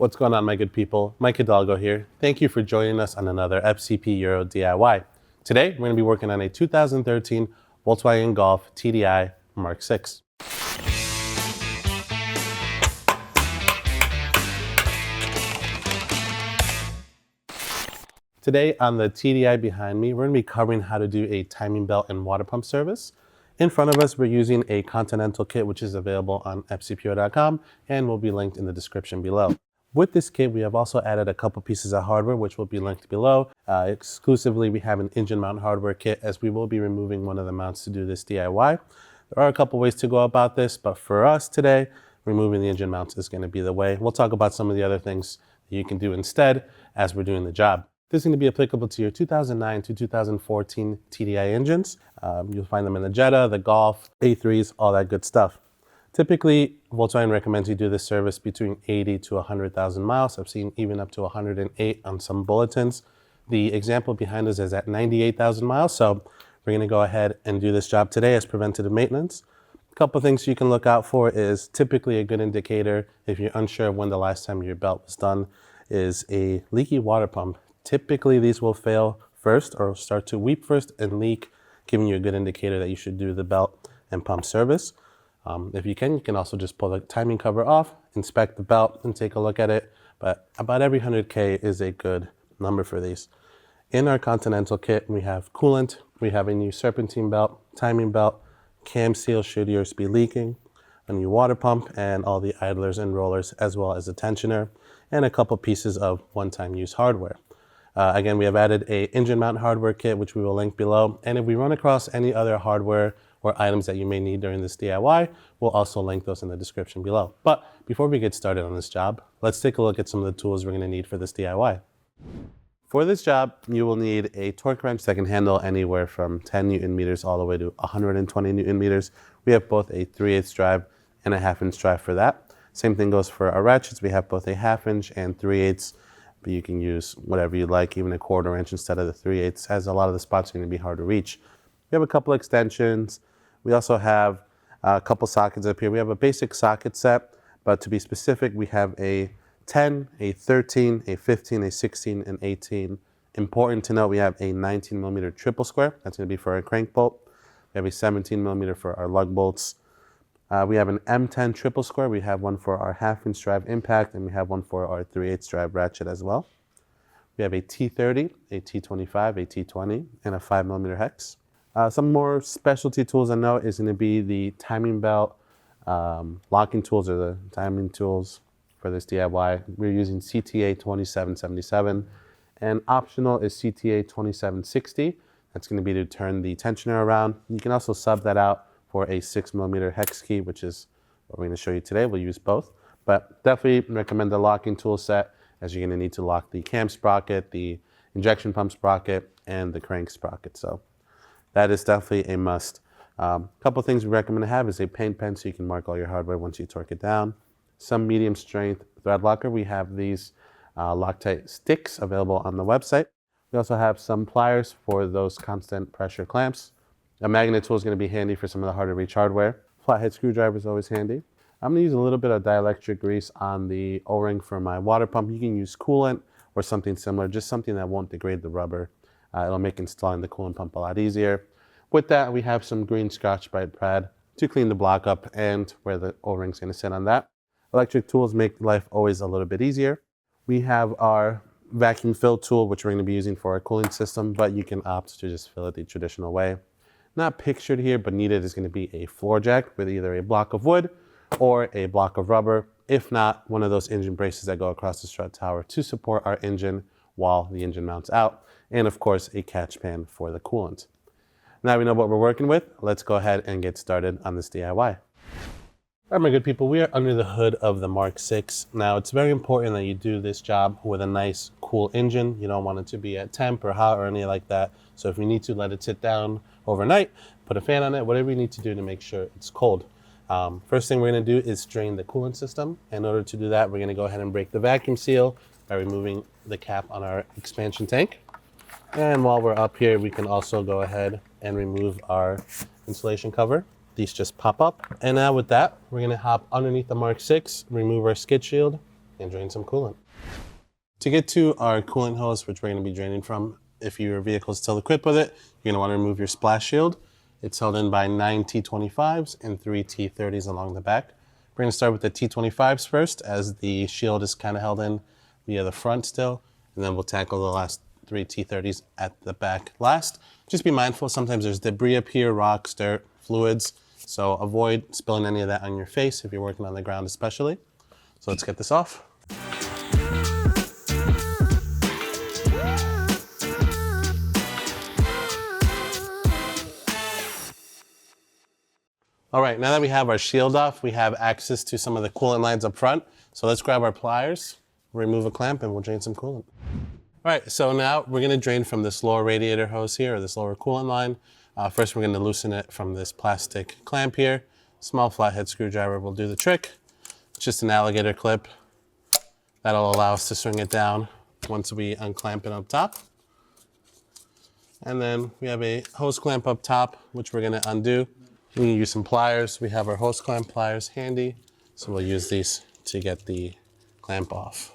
What's going on, my good people? Mike Hidalgo here. Thank you for joining us on another FCP Euro DIY. Today, we're going to be working on a 2013 Volkswagen Golf TDI Mk6. Today on the TDI behind me, we're going to be covering how to do a timing belt and water pump service. In front of us, we're using a Continental kit, which is available on fcpo.com and will be linked in the description below. With this kit, we have also added a couple pieces of hardware, which will be linked below. Exclusively, we have an engine mount hardware kit, as we will be removing one of the mounts to do this DIY. There are a couple ways to go about this, but for us today, removing the engine mounts is going to be the way. We'll talk about some of the other things that you can do instead as we're doing the job. This is going to be applicable to your 2009 to 2014 TDI engines. You'll find them in the Jetta, the Golf, A3s, all that good stuff. Typically, Volkswagen recommends you do this service between 80 to 100,000 miles. I've seen even up to 108 on some bulletins. The example behind us is at 98,000 miles, so we're going to go ahead and do this job today as preventative maintenance. A couple things you can look out for is typically a good indicator, if you're unsure of when the last time your belt was done, is a leaky water pump. Typically, these will fail first or start to weep first and leak, giving you a good indicator that you should do the belt and pump service. If you can also just pull the timing cover off, inspect the belt, and take a look at it. But about every 100K is a good number for these. In our Continental kit, we have coolant, we have a new serpentine belt, timing belt, cam seal should yours be leaking, a new water pump, and all the idlers and rollers, as well as a tensioner, and a couple pieces of one-time use hardware. Again, we have added a engine mount hardware kit, which we will link below. And if we run across any other hardware or items that you may need during this DIY, we'll also link those in the description below. But before we get started on this job, let's take a look at some of the tools we're going to need for this DIY. For this job, you will need a torque wrench that can handle anywhere from 10 Newton meters all the way to 120 Newton meters. We have both a 3/8 drive and a 1/2 inch drive for that. Same thing goes for our ratchets. We have both a 1/2 inch and 3/8, but you can use whatever you like, even a 1/4 inch instead of the 3/8, as a lot of the spots are going to be hard to reach. We have a couple extensions. We also have a couple sockets up here. We have a basic socket set, but to be specific, we have a 10, a 13, a 15, a 16, and 18. Important to note, we have a 19 millimeter triple square. That's going to be for our crank bolt. We have a 17 millimeter for our lug bolts. We have an M10 triple square. We have one for our 1/2 inch drive impact, and we have one for our 3/8 drive ratchet as well. We have a T30, a T25, a T20, and a 5 millimeter hex. Some more specialty tools I know is going to be the timing belt, locking tools, or the timing tools for this DIY. We're using CTA 2777, and optional is CTA 2760. That's going to be to turn the tensioner around. You can also sub that out for a 6 millimeter hex key, which is what we're going to show you today. We'll use both, but definitely recommend the locking tool set, as you're going to need to lock the cam sprocket, the injection pump sprocket, and the crank sprocket. So that is definitely a must. Couple things we recommend to have is a paint pen, so you can mark all your hardware once you torque it down. Some medium strength thread locker. We have these Loctite sticks available on the website. We also have some pliers for those constant pressure clamps. A magnet tool is going to be handy for some of the harder to reach hardware. Flathead screwdriver is always handy. I'm going to use a little bit of dielectric grease on the O-ring for my water pump. You can use coolant or something similar, just something that won't degrade the rubber. It'll make installing the coolant pump a lot easier. With that, we have some green Scotch-Brite pad to clean the block up and where the O-ring is going to sit on that. Electric tools make life always a little bit easier. We have our vacuum fill tool, which we're going to be using for our cooling system, but you can opt to just fill it the traditional way. Not pictured here, but needed is going to be a floor jack with either a block of wood or a block of rubber. If not, one of those engine braces that go across the strut tower to support our engine while the engine mounts out. And of course, a catch pan for the coolant. Now we know what we're working with. Let's go ahead and get started on this DIY. All right, my good people, we are under the hood of the Mk6. Now, it's very important that you do this job with a nice, cool engine. You don't want it to be at temp or hot or anything like that. So if you need to let it sit down overnight, put a fan on it, whatever you need to do to make sure it's cold. First thing we're going to do is drain the coolant system. In order to do that, we're going to go ahead and break the vacuum seal by removing the cap on our expansion tank. And while we're up here, we can also go ahead and remove our insulation cover. These just pop up. And now with that, we're going to hop underneath the Mk6, remove our skid shield, and drain some coolant. To get to our coolant hose, which we're going to be draining from, if your vehicle is still equipped with it, you're going to want to remove your splash shield. It's held in by 9 T25s and 3 T30s along the back. We're going to start with the T25s first, as the shield is kind of held in via the front still, and then we'll tackle the last 3 T30s at the back last. Just be mindful, sometimes there's debris up here, rocks, dirt, fluids, so avoid spilling any of that on your face if you're working on the ground especially. So let's get this off. All right, now that we have our shield off, we have access to some of the coolant lines up front. So let's grab our pliers, remove a clamp, and we'll drain some coolant. All right, so now we're gonna drain from this lower radiator hose here, or this lower coolant line. First, we're gonna loosen it from this plastic clamp here. Small flathead screwdriver will do the trick. It's just an alligator clip. That'll allow us to swing it down once we unclamp it up top. And then we have a hose clamp up top, which we're gonna undo. We can use some pliers. We have our hose clamp pliers handy, so we'll use these to get the clamp off.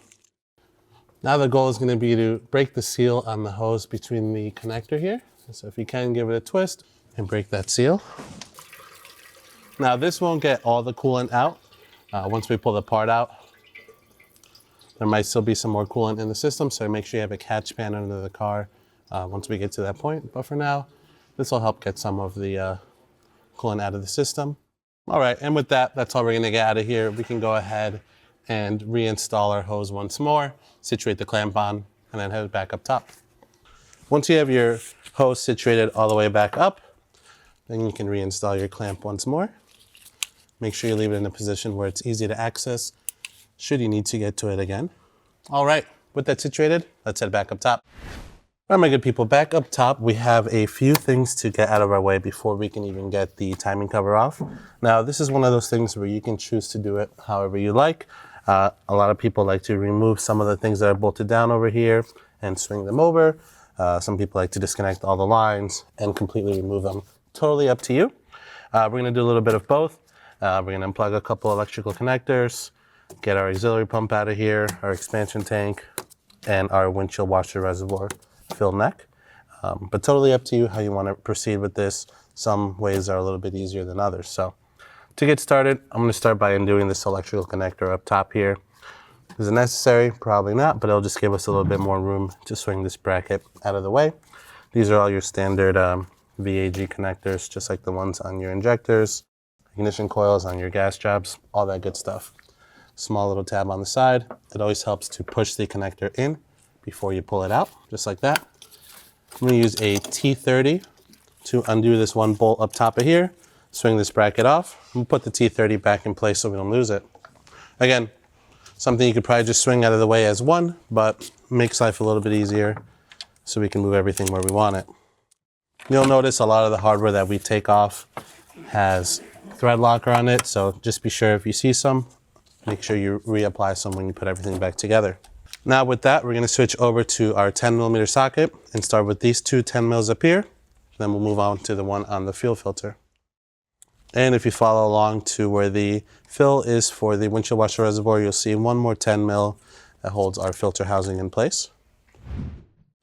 Now the goal is going to be to break the seal on the hose between the connector here. So if you can, give it a twist and break that seal. Now this won't get all the coolant out. Once we pull the part out, there might still be some more coolant in the system, so make sure you have a catch pan under the car once we get to that point. But for now, this will help get some of the coolant out of the system. All right, and with that, that's all we're gonna get out of here. We can go ahead and reinstall our hose once more, situate the clamp on, and then head back up top. Once you have your hose situated all the way back up, then you can reinstall your clamp once more. Make sure you leave it in a position where it's easy to access, should you need to get to it again. All right, with that situated, let's head back up top. All right, my good people, back up top, we have a few things to get out of our way before we can even get the timing cover off. Now, this is one of those things where you can choose to do it however you like. A lot of people like to remove some of the things that are bolted down over here and swing them over. Some people like to disconnect all the lines and completely remove them. Totally up to you. We're gonna do a little bit of both. We're gonna unplug a couple electrical connectors, get our auxiliary pump out of here, our expansion tank, and our windshield washer reservoir fill neck. But totally up to you how you want to proceed with this. Some ways are a little bit easier than others. So to get started, I'm going to start by undoing this electrical connector up top here. Is it necessary? Probably not, but it'll just give us a little bit more room to swing this bracket out of the way. These are all your standard VAG connectors, just like the ones on your injectors, ignition coils, on your gas jobs, all that good stuff. Small little tab on the side. It always helps to push the connector in before you pull it out, just like that. I'm gonna use a T30 to undo this one bolt up top of here, swing this bracket off, and put the T30 back in place so we don't lose it. Again, something you could probably just swing out of the way as one, but makes life a little bit easier so we can move everything where we want it. You'll notice a lot of the hardware that we take off has thread locker on it, so just be sure if you see some, make sure you reapply some when you put everything back together. Now with that, we're gonna switch over to our 10mm socket and start with these two 10 mils up here. Then we'll move on to the one on the fuel filter. And if you follow along to where the fill is for the windshield washer reservoir, you'll see one more 10 mil that holds our filter housing in place.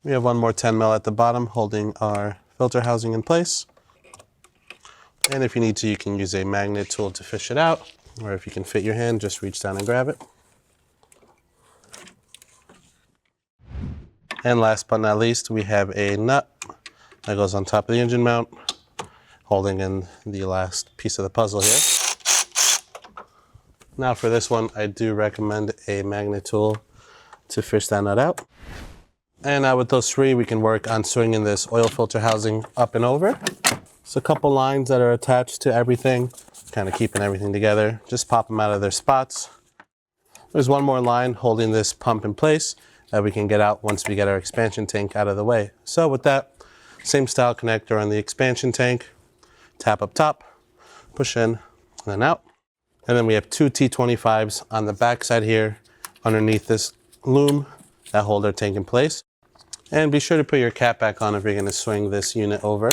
We have one more 10 mil at the bottom holding our filter housing in place. And if you need to, you can use a magnet tool to fish it out, or if you can fit your hand, just reach down and grab it. And last but not least, we have a nut that goes on top of the engine mount, holding in the last piece of the puzzle here. Now for this one, I do recommend a magnet tool to fish that nut out. And now with those three, we can work on swinging this oil filter housing up and over. So a couple lines that are attached to everything, kind of keeping everything together. Just pop them out of their spots. There's one more line holding this pump in place that we can get out once we get our expansion tank out of the way. So with that, same style connector on the expansion tank, tap up top, push in, and then out. And then we have two T25s on the back side here underneath this loom that hold our tank in place. And be sure to put your cap back on if you're gonna swing this unit over,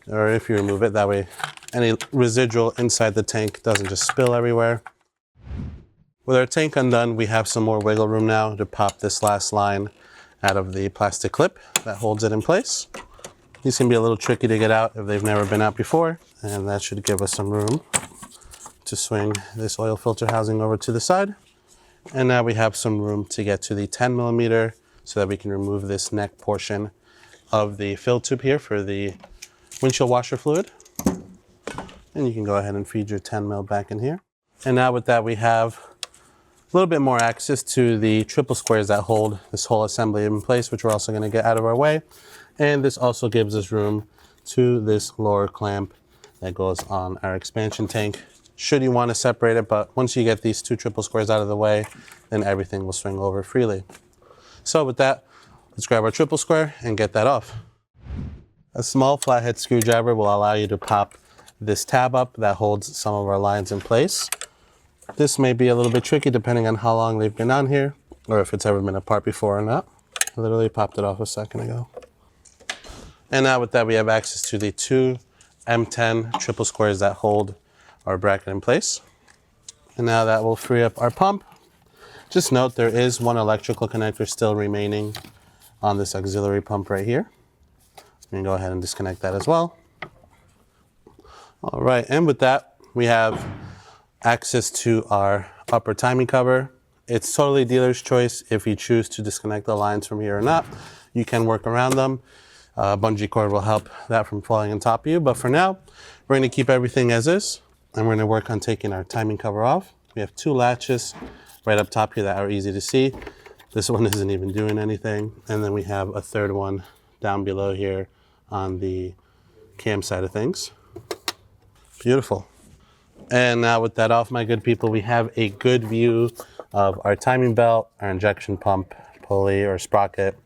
or if you remove it, that way any residual inside the tank doesn't just spill everywhere. With our tank undone, we have some more wiggle room now to pop this last line out of the plastic clip that holds it in place. These can be a little tricky to get out if they've never been out before, and that should give us some room to swing this oil filter housing over to the side. And now we have some room to get to the 10 millimeter so that we can remove this neck portion of the fill tube here for the windshield washer fluid. And you can go ahead and feed your 10 mil back in here. And now with that, we have a little bit more access to the triple squares that hold this whole assembly in place, which we're also going to get out of our way. And this also gives us room to this lower clamp that goes on our expansion tank, should you want to separate it. But once you get these two triple squares out of the way, then everything will swing over freely. So with that, let's grab our triple square and get that off. A small flathead screwdriver will allow you to pop this tab up that holds some of our lines in place. This may be a little bit tricky depending on how long they've been on here or if it's ever been apart before or not. I literally popped it off a second ago. And now with that, we have access to the two M10 triple squares that hold our bracket in place. And now that will free up our pump. Just note there is one electrical connector still remaining on this auxiliary pump right here. We can go ahead and disconnect that as well. All right, and with that, we have access to our upper timing cover. It's totally dealer's choice if you choose to disconnect the lines from here or not. You can work around them. Bungee cord will help that from falling on top of you. But for now, we're going to keep everything as is, and we're going to work on taking our timing cover off. We have two latches right up top here that are easy to see. This one isn't even doing anything. And then we have a third one down below here on the cam side of things. Beautiful. And now with that off, my good people, we have a good view of our timing belt, our injection pump, pulley or sprocket,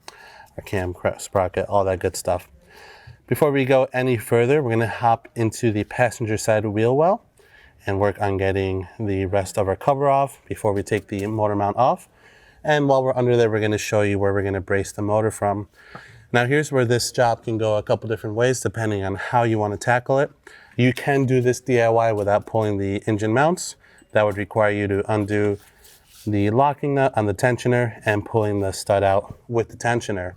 our cam sprocket, all that good stuff. Before we go any further, we're going to hop into the passenger side wheel well and work on getting the rest of our cover off before we take the motor mount off. And while we're under there, we're going to show you where we're going to brace the motor from. Now here's where this job can go a couple different ways depending on how you want to tackle it. You can do this DIY without pulling the engine mounts. That would require you to undo the locking nut on the tensioner and pulling the stud out with the tensioner.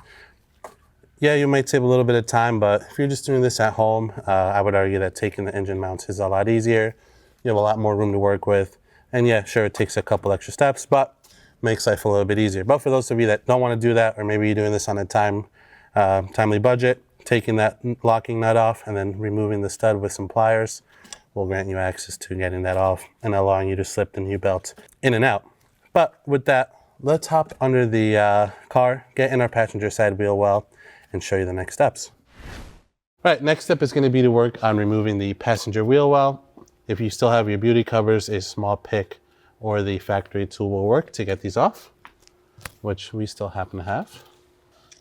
Yeah, you might save a little bit of time, but if you're just doing this at home, I would argue that taking the engine mounts is a lot easier. You have a lot more room to work with. And yeah, sure, it takes a couple extra steps, but makes life a little bit easier. But for those of you that don't want to do that, or maybe you're doing this on a timely budget, taking that locking nut off and then removing the stud with some pliers will grant you access to getting that off and allowing you to slip the new belt in and out. But with that, let's hop under the car, get in our passenger side wheel well, and show you the next steps. All right, next step is going to be to work on removing the passenger wheel well. If you still have your beauty covers, a small pick or the factory tool will work to get these off, which we still happen to have.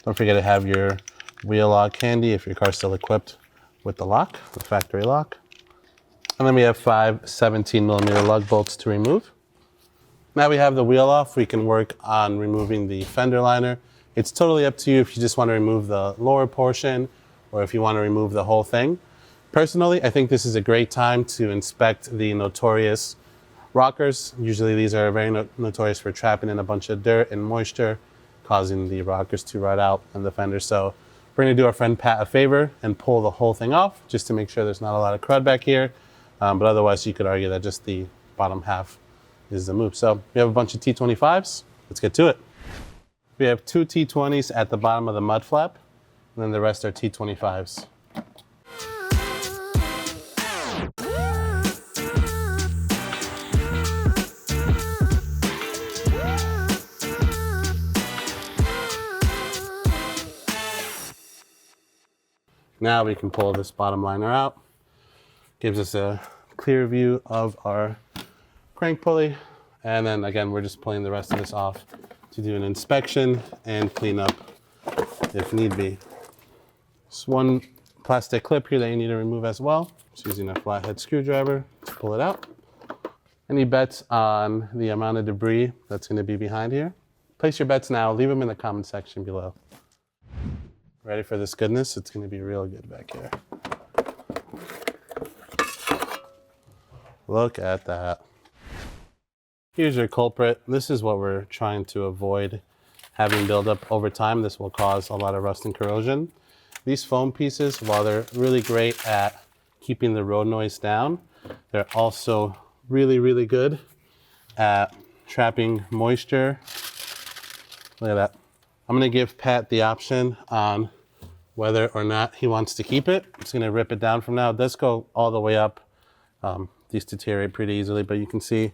Don't forget to have your wheel lock handy if your car's still equipped with the lock, the factory lock. And then we have 5 17 millimeter lug bolts to remove. Now we have the wheel off, we can work on removing the fender liner. It's totally up to you if you just want to remove the lower portion or if you want to remove the whole thing. Personally, I think this is a great time to inspect the notorious rockers. Usually these are very notorious for trapping in a bunch of dirt and moisture, causing the rockers to rot out and the fender. So we're going to do our friend Pat a favor and pull the whole thing off just to make sure there's not a lot of crud back here. But otherwise, you could argue that just the bottom half is the move. So we have a bunch of T25s. Let's get to it. We have 2 T20s at the bottom of the mud flap, and then the rest are T25s. Now we can pull this bottom liner out. Gives us a clear view of our crank pulley. And then again, we're just pulling the rest of this off to do an inspection and clean up if need be. Just one plastic clip here that you need to remove as well. Just using a flathead screwdriver to pull it out. Any bets on the amount of debris that's going to be behind here? Place your bets now. Leave them in the comment section below. Ready for this goodness? It's going to be real good back here. Look at that. Here's your culprit. This is what we're trying to avoid having buildup over time. This will cause a lot of rust and corrosion. These foam pieces, while they're really great at keeping the road noise down, they're also really, really good at trapping moisture. Look at that. I'm gonna give Pat the option on whether or not he wants to keep it. It's gonna rip it down from now. It does go all the way up. These deteriorate pretty easily, but you can see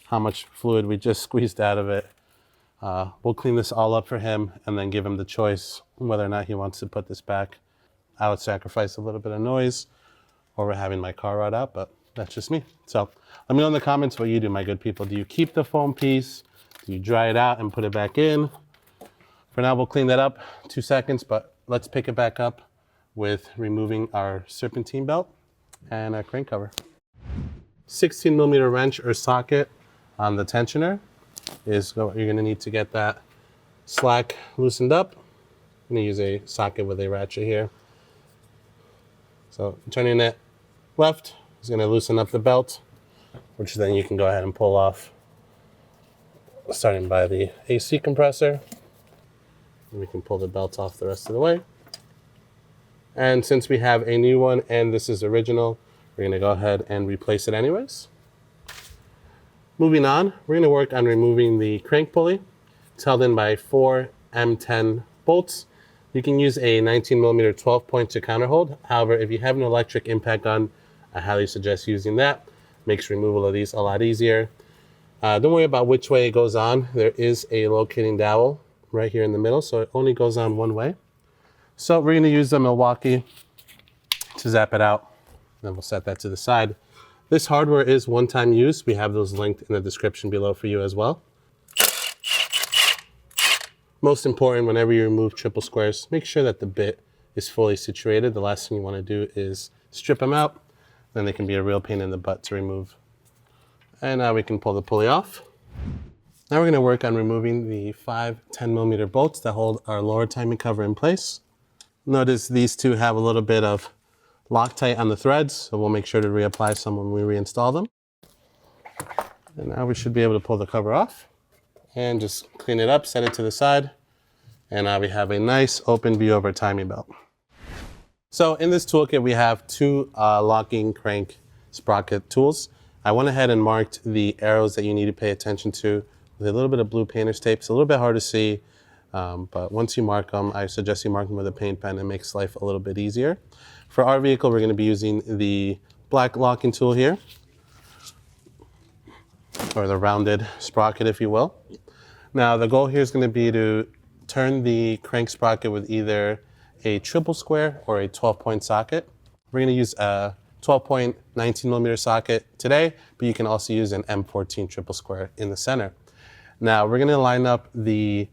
how much fluid we just squeezed out of it. We'll clean this all up for him and then give him the choice whether or not he wants to put this back. I would sacrifice a little bit of noise over having my car rot out, but that's just me. So let me know in the comments what you do, my good people. Do you keep the foam piece? Do you dry it out and put it back in? For now, we'll clean that up 2 seconds, but let's pick it back up with removing our serpentine belt and our crank cover. 16mm wrench or socket on the tensioner is what you're gonna need to get that slack loosened up. I'm gonna use a socket with a ratchet here. So turning it left is gonna loosen up the belt, which then you can go ahead and pull off, starting by the AC compressor. And we can pull the belt off the rest of the way. And since we have a new one and this is original, we're gonna go ahead and replace it anyways. Moving on, we're gonna work on removing the crank pulley. It's held in by 4 M10 bolts. You can use a 19mm 12-point to counterhold. However, if you have an electric impact gun, I highly suggest using that. Makes removal of these a lot easier. Don't worry about which way it goes on. There is a locating dowel right here in the middle, so it only goes on one way. So we're gonna use the Milwaukee to zap it out. Then we'll set that to the side. This hardware is one-time use. We have those linked in the description below for you as well. Most important, whenever you remove triple squares, make sure that the bit is fully situated. The last thing you want to do is strip them out. Then they can be a real pain in the butt to remove. And now we can pull the pulley off. Now we're going to work on removing the 5 10mm bolts that hold our lower timing cover in place. Notice these two have a little bit of Loctite on the threads, so we'll make sure to reapply some when we reinstall them. And now we should be able to pull the cover off and just clean it up, set it to the side, and now we have a nice open view of our timing belt. So in this toolkit, we have 2 locking crank sprocket tools. I went ahead and marked the arrows that you need to pay attention to with a little bit of blue painter's tape. It's a little bit hard to see, but once you mark them, I suggest you mark them with a paint pen. It makes life a little bit easier. For our vehicle, we're gonna be using the black locking tool here, or the rounded sprocket, if you will. Now, the goal here is gonna be to turn the crank sprocket with either a triple square or a 12-point socket. We're gonna use a 12-point 19mm socket today, but you can also use an M14 triple square in the center. Now, we're gonna line up the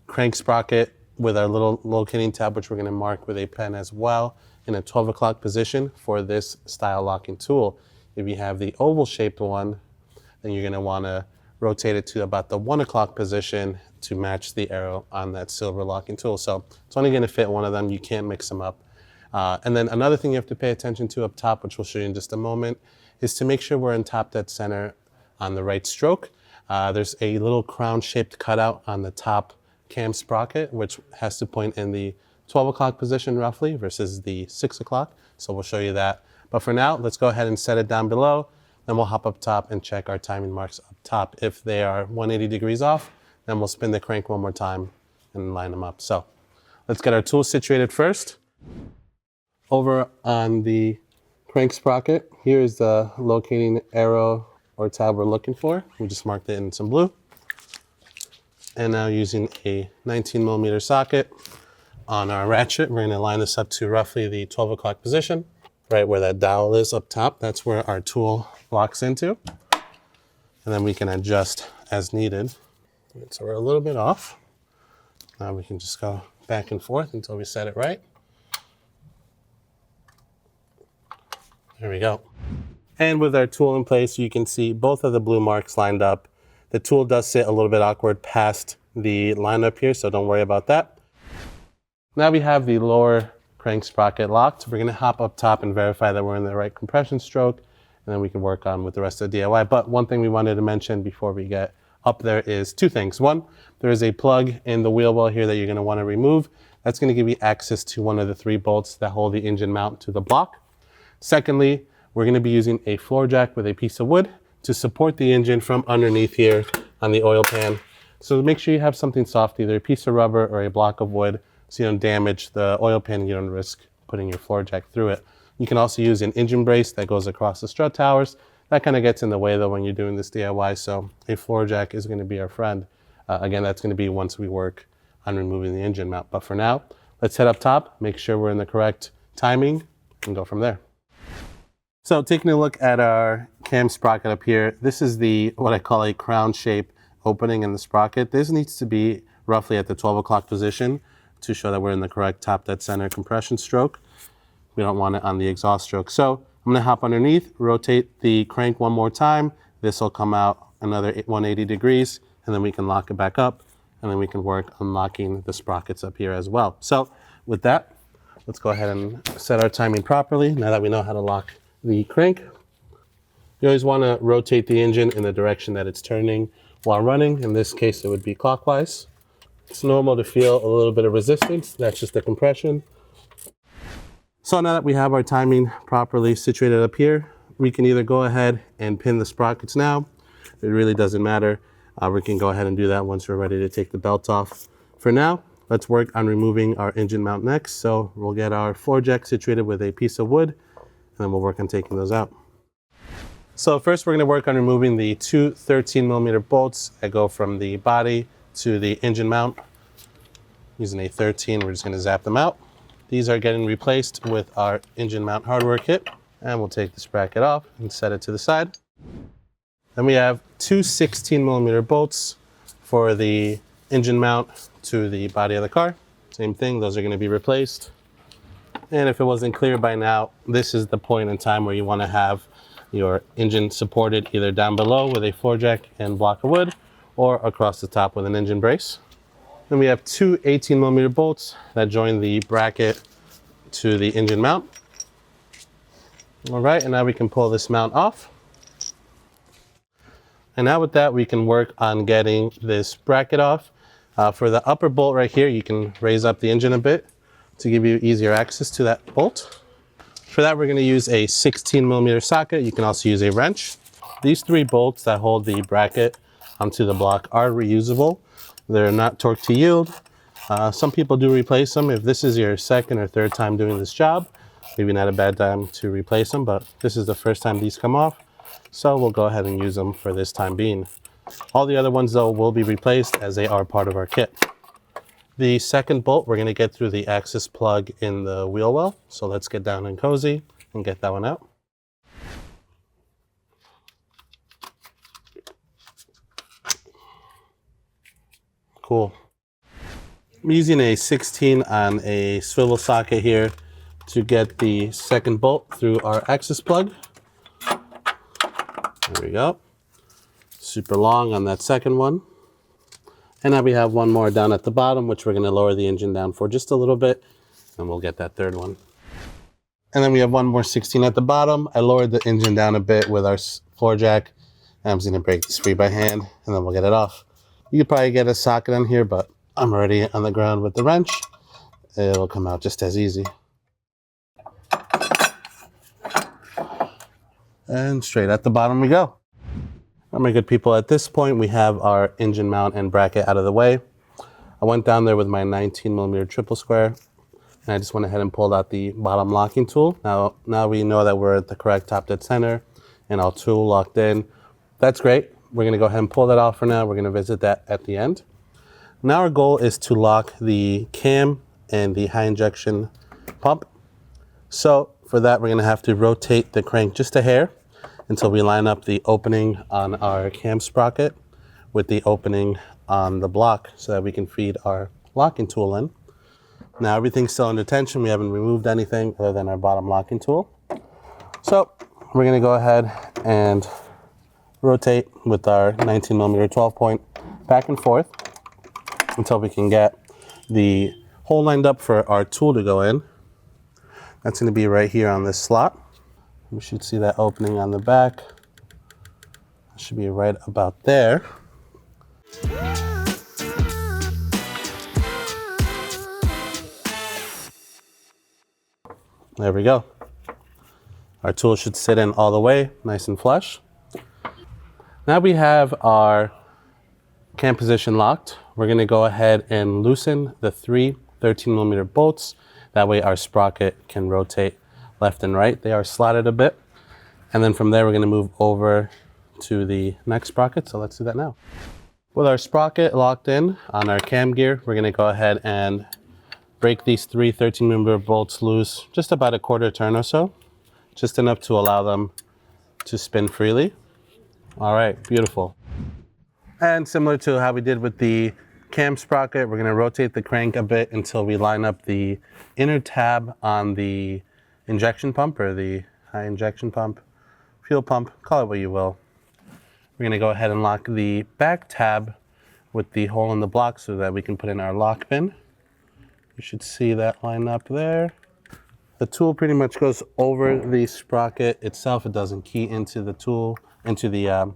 crank sprocket with our little locating tab, which we're gonna mark with a pen as well, in a 12 o'clock position for this style locking tool. If you have the oval shaped one, then you're gonna wanna rotate it to about the 1 o'clock position to match the arrow on that silver locking tool. So it's only gonna fit one of them, you can't mix them up. And then another thing you have to pay attention to up top, which we'll show you in just a moment, is to make sure we're in top dead center on the right stroke. There's a little crown shaped cutout on the top cam sprocket, which has to point in the 12 o'clock position roughly versus the 6 o'clock. So we'll show you that. But for now, let's go ahead and set it down below. Then we'll hop up top and check our timing marks up top. If they are 180 degrees off, then we'll spin the crank one more time and line them up. So let's get our tools situated first. Over on the crank sprocket, here is the locating arrow or tab we're looking for. We just marked it in some blue. And now using a 19mm socket on our ratchet, we're gonna line this up to roughly the 12 o'clock position, right where that dowel is up top. That's where our tool locks into. And then we can adjust as needed. So we're a little bit off. Now we can just go back and forth until we set it right. There we go. And with our tool in place, you can see both of the blue marks lined up. The tool does sit a little bit awkward past the line up here, so don't worry about that. Now we have the lower crank sprocket locked. We're gonna hop up top and verify that we're in the right compression stroke, and then we can work on with the rest of the DIY. But one thing we wanted to mention before we get up there is two things. One, there is a plug in the wheel well here that you're going to want to remove. That's going to give you access to one of the 3 bolts that hold the engine mount to the block. Secondly, we're going to be using a floor jack with a piece of wood to support the engine from underneath here on the oil pan. So make sure you have something soft, either a piece of rubber or a block of wood, so you don't damage the oil pan and you don't risk putting your floor jack through it. You can also use an engine brace that goes across the strut towers. That kind of gets in the way though when you're doing this DIY, so a floor jack is going to be our friend. Again, that's going to be once we work on removing the engine mount. But for now, let's head up top, make sure we're in the correct timing, and go from there. So taking a look at our cam sprocket up here, this is the what I call a crown shape opening in the sprocket. This needs to be roughly at the 12 o'clock position to show that we're in the correct top dead center compression stroke. We don't want it on the exhaust stroke. So I'm going to hop underneath, rotate the crank one more time. This will come out another 180 degrees, and then we can lock it back up, and then we can work on locking the sprockets up here as well. So with that, let's go ahead and set our timing properly now that we know how to lock the crank. You always want to rotate the engine in the direction that it's turning while running. In this case, it would be clockwise. It's normal to feel a little bit of resistance. That's just the compression. So now that we have our timing properly situated up here, we can either go ahead and pin the sprockets now. It really doesn't matter. We can go ahead and do that once we're ready to take the belt off. For now, let's work on removing our engine mount next. So we'll get our floor jack situated with a piece of wood, and then we'll work on taking those out. So first we're going to work on removing the 2 13mm bolts that go from the body to the engine mount. Using a 13, we're just going to zap them out. These are getting replaced with our engine mount hardware kit, and we'll take this bracket off and set it to the side. Then we have 2 16mm bolts for the engine mount to the body of the car. Same thing, those are going to be replaced. And if it wasn't clear by now, this is the point in time where you want to have your engine supported either down below with a floor jack and block of wood, or across the top with an engine brace. Then we have 2 18mm bolts that join the bracket to the engine mount. All right, and now we can pull this mount off. And now with that, we can work on getting this bracket off. For the upper bolt right here, you can raise up the engine a bit to give you easier access to that bolt. For that, we're going to use a 16mm socket. You can also use a wrench. These 3 bolts that hold the bracket onto the block are reusable. They're not torque to yield. Some people do replace them. If this is your second or third time doing this job, maybe not a bad time to replace them, but this is the first time these come off. So we'll go ahead and use them for this time being. All the other ones though will be replaced as they are part of our kit. The second bolt, we're going to get through the access plug in the wheel well. So let's get down and cozy and get that one out. Cool. I'm using a 16 on a swivel socket here to get the second bolt through our access plug. There we go. Super long on that second one. And now we have one more down at the bottom, which we're going to lower the engine down for just a little bit, and we'll get that third one. And then we have one more 16 at the bottom. I lowered the engine down a bit with our floor jack. And I'm just going to break this free by hand, and then we'll get it off. You could probably get a socket on here, but I'm already on the ground with the wrench. It'll come out just as easy. And straight at the bottom we go. All right, my good people, at this point we have our engine mount and bracket out of the way. I went down there with my 19mm triple square, and I just went ahead and pulled out the bottom locking tool. Now we know that we're at the correct top dead center and our tool locked in. That's great. We're going to go ahead and pull that off for now. We're going to visit that at the end. Now our goal is to lock the cam and the high injection pump. So for that, we're going to have to rotate the crank just a hair until we line up the opening on our cam sprocket with the opening on the block so that we can feed our locking tool in. Now everything's still under tension. We haven't removed anything other than our bottom locking tool. So we're going to go ahead and rotate with our 19mm 12 point back and forth until we can get the hole lined up for our tool to go in. That's going to be right here on this slot. We should see that opening on the back. It should be right about there. There we go. Our tool should sit in all the way, nice and flush. Now we have our cam position locked. We're going to go ahead and loosen the 3 13mm bolts. That way our sprocket can rotate left and right. They are slotted a bit. And then from there, we're going to move over to the next sprocket. So let's do that now. With our sprocket locked in on our cam gear, we're going to go ahead and break these 3 13mm bolts loose, just about a quarter turn or so, just enough to allow them to spin freely. All right, beautiful. And similar to how we did with the cam sprocket, we're going to rotate the crank a bit until we line up the inner tab on the injection pump, or the high injection pump, fuel pump, call it what you will. We're going to go ahead and lock the back tab with the hole in the block so that we can put in our lock pin. You should see that line up there. The tool pretty much goes over the sprocket itself. It doesn't key into the tool, into the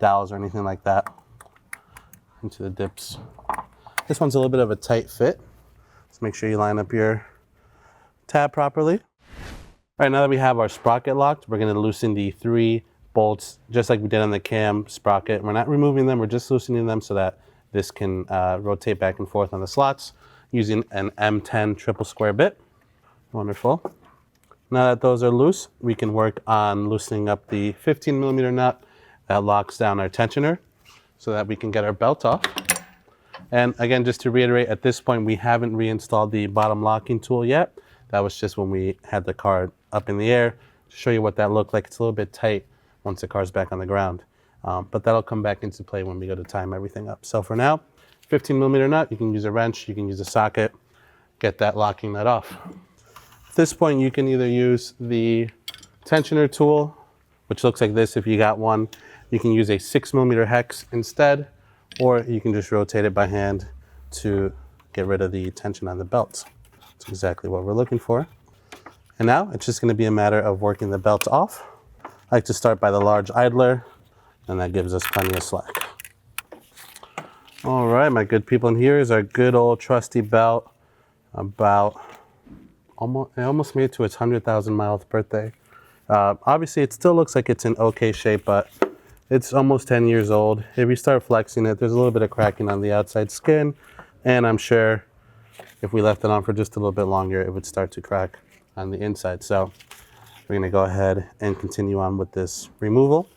dowels or anything like that, into the dips. This one's a little bit of a tight fit. Let's make sure you line up your tab properly. All right, now that we have our sprocket locked, we're going to loosen the 3 bolts just like we did on the cam sprocket. We're not removing them, we're just loosening them so that this can rotate back and forth on the slots using an M10 triple square bit. Wonderful. Now that those are loose, we can work on loosening up the 15mm nut that locks down our tensioner so that we can get our belt off. And again, just to reiterate, at this point, we haven't reinstalled the bottom locking tool yet. That was just when we had the car up in the air to show you what that looked like. It's a little bit tight once the car's back on the ground. But that'll come back into play when we go to time everything up. So for now, 15mm nut, you can use a wrench, you can use a socket, get that locking nut off. At this point, you can either use the tensioner tool, which looks like this if you got one. You can use a 6mm hex instead, or you can just rotate it by hand to get rid of the tension on the belts. That's exactly what we're looking for. And now it's just going to be a matter of working the belts off. I like to start by the large idler, and that gives us plenty of slack. All right, my good people, and here is our good old trusty belt. It almost made it to its 100,000 mileth birthday. Obviously, it still looks like it's in okay shape, but it's almost 10 years old. If you start flexing it, there's a little bit of cracking on the outside skin, and I'm sure if we left it on for just a little bit longer, it would start to crack on the inside. So we're gonna go ahead and continue on with this removal.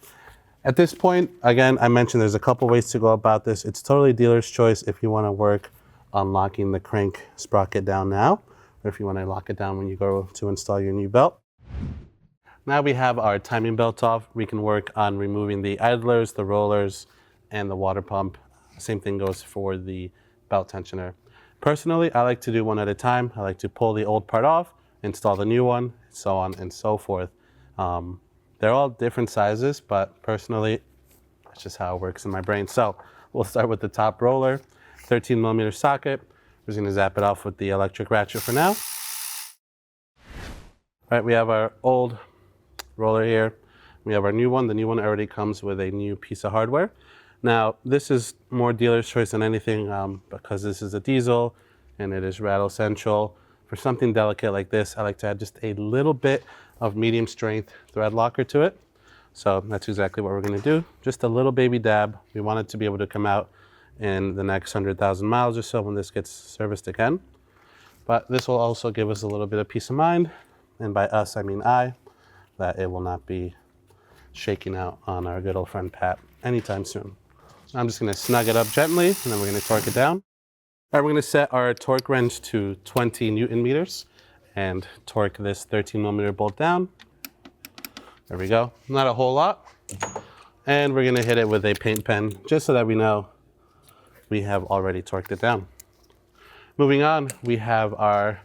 At this point, again, I mentioned there's a couple ways to go about this. It's totally dealer's choice if you wanna work on locking the crank sprocket down now, or if you wanna lock it down when you go to install your new belt. Now we have our timing belt off, we can work on removing the idlers, the rollers, and the water pump. Same thing goes for the belt tensioner. Personally, I like to do one at a time. I like to pull the old part off, install the new one, so on and so forth. They're all different sizes, but personally, that's just how it works in my brain. So we'll start with the top roller, 13mm socket. We're just gonna zap it off with the electric ratchet for now. All right, we have our old roller here. We have our new one. The new one already comes with a new piece of hardware. Now, this is more dealer's choice than anything because this is a diesel and it is rattle central. For something delicate like this, I like to add just a little bit of medium strength thread locker to it. So that's exactly what we're gonna do. Just a little baby dab. We want it to be able to come out in the next 100,000 miles or so when this gets serviced again. But this will also give us a little bit of peace of mind. And by us, I mean that it will not be shaking out on our good old friend Pat anytime soon. I'm just gonna snug it up gently and then we're gonna torque it down. All right, we're gonna set our torque wrench to 20 Newton meters and torque this 13mm bolt down. There we go, not a whole lot. And we're gonna hit it with a paint pen just so that we know we have already torqued it down. Moving on, we have our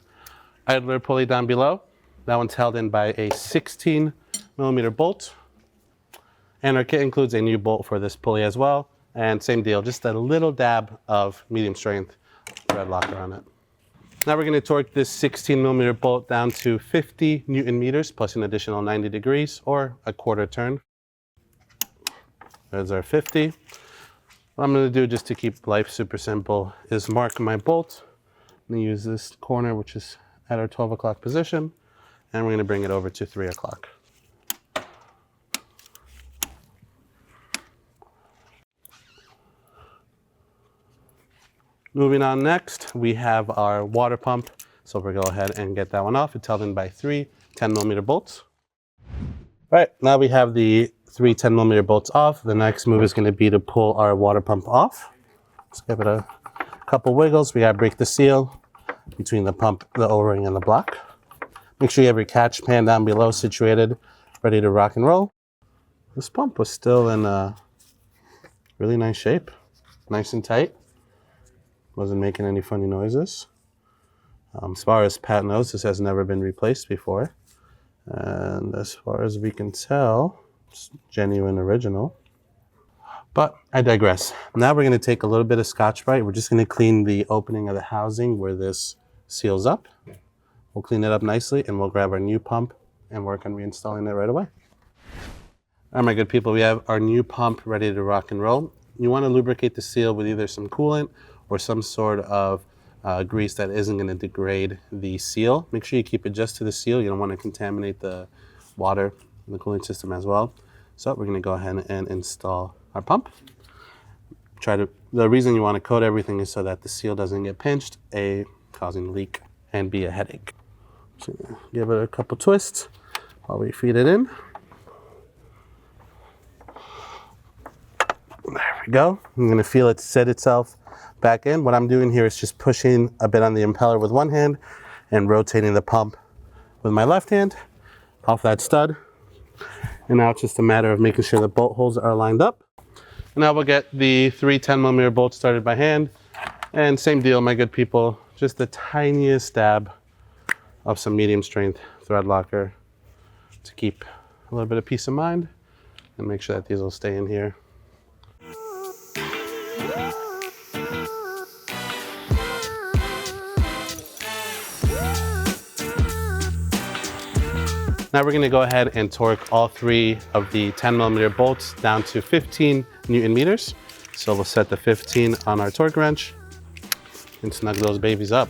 idler pulley down below. That one's held in by a 16mm bolt. And our kit includes a new bolt for this pulley as well. And same deal, just a little dab of medium strength thread locker on it. Now we're going to torque this 16 millimeter bolt down to 50 Newton meters plus an additional 90 degrees or a quarter turn. There's our 50. What I'm going to do, just to keep life super simple, is mark my bolt. I'm going to use this corner, which is at our 12 o'clock position, and we're going to bring it over to 3 o'clock. Moving on next, we have our water pump. So we'll go ahead and get that one off. It's held in by 3 10 millimeter bolts. All right, now we have the 3 10 millimeter bolts off. The next move is going to be to pull our water pump off. Let's give it a couple wiggles. We got to break the seal between the pump, the O-ring, and the block. Make sure you have your catch pan down below situated, ready to rock and roll. This pump was still in a really nice shape, nice and tight. Wasn't making any funny noises. As far as Pat knows, this has never been replaced before. And as far as we can tell, it's genuine original. But I digress. Now we're going to take a little bit of Scotch-Brite. We're just going to clean the opening of the housing where this seals up. We'll clean it up nicely and we'll grab our new pump and work on reinstalling it right away. All right, my good people, we have our new pump ready to rock and roll. You want to lubricate the seal with either some coolant or some sort of grease that isn't going to degrade the seal. Make sure you keep it just to the seal. You don't want to contaminate the water in the cooling system as well. So we're going to go ahead and install our pump. The reason you want to coat everything is so that the seal doesn't get pinched, A, causing leak, and B, a headache. So give it a couple twists while we feed it in. There we go. I'm going to feel it set itself back in. What I'm doing here is just pushing a bit on the impeller with one hand and rotating the pump with my left hand off that stud. And now it's just a matter of making sure the bolt holes are lined up. And now we'll get the 3 10 millimeter bolts started by hand. And same deal, my good people, just the tiniest dab of some medium strength thread locker to keep a little bit of peace of mind and make sure that these will stay in here. Now we're going to go ahead and torque all 3 of the 10 millimeter bolts down to 15 Newton meters. So we'll set the 15 on our torque wrench and snug those babies up.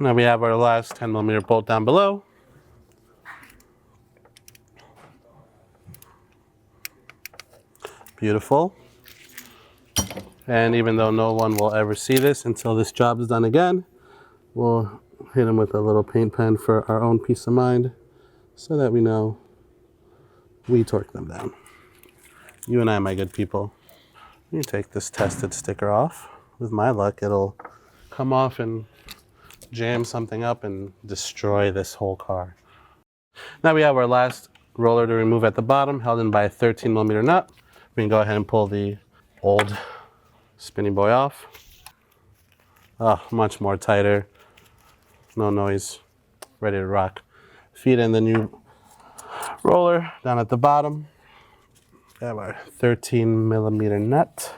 Now we have our last 10 millimeter bolt down below. Beautiful. And even though no one will ever see this until this job is done again, we'll hit them with a little paint pen for our own peace of mind so that we know we torque them down. You and I, my good people. You take this tested sticker off. With my luck, it'll come off and jam something up and destroy this whole car. Now we have our last roller to remove at the bottom, held in by a 13 millimeter nut. We can go ahead and pull the old spinny boy off. Oh, much more tighter. No noise. Ready to rock. Feed in the new roller down at the bottom. Got our 13 millimeter nut.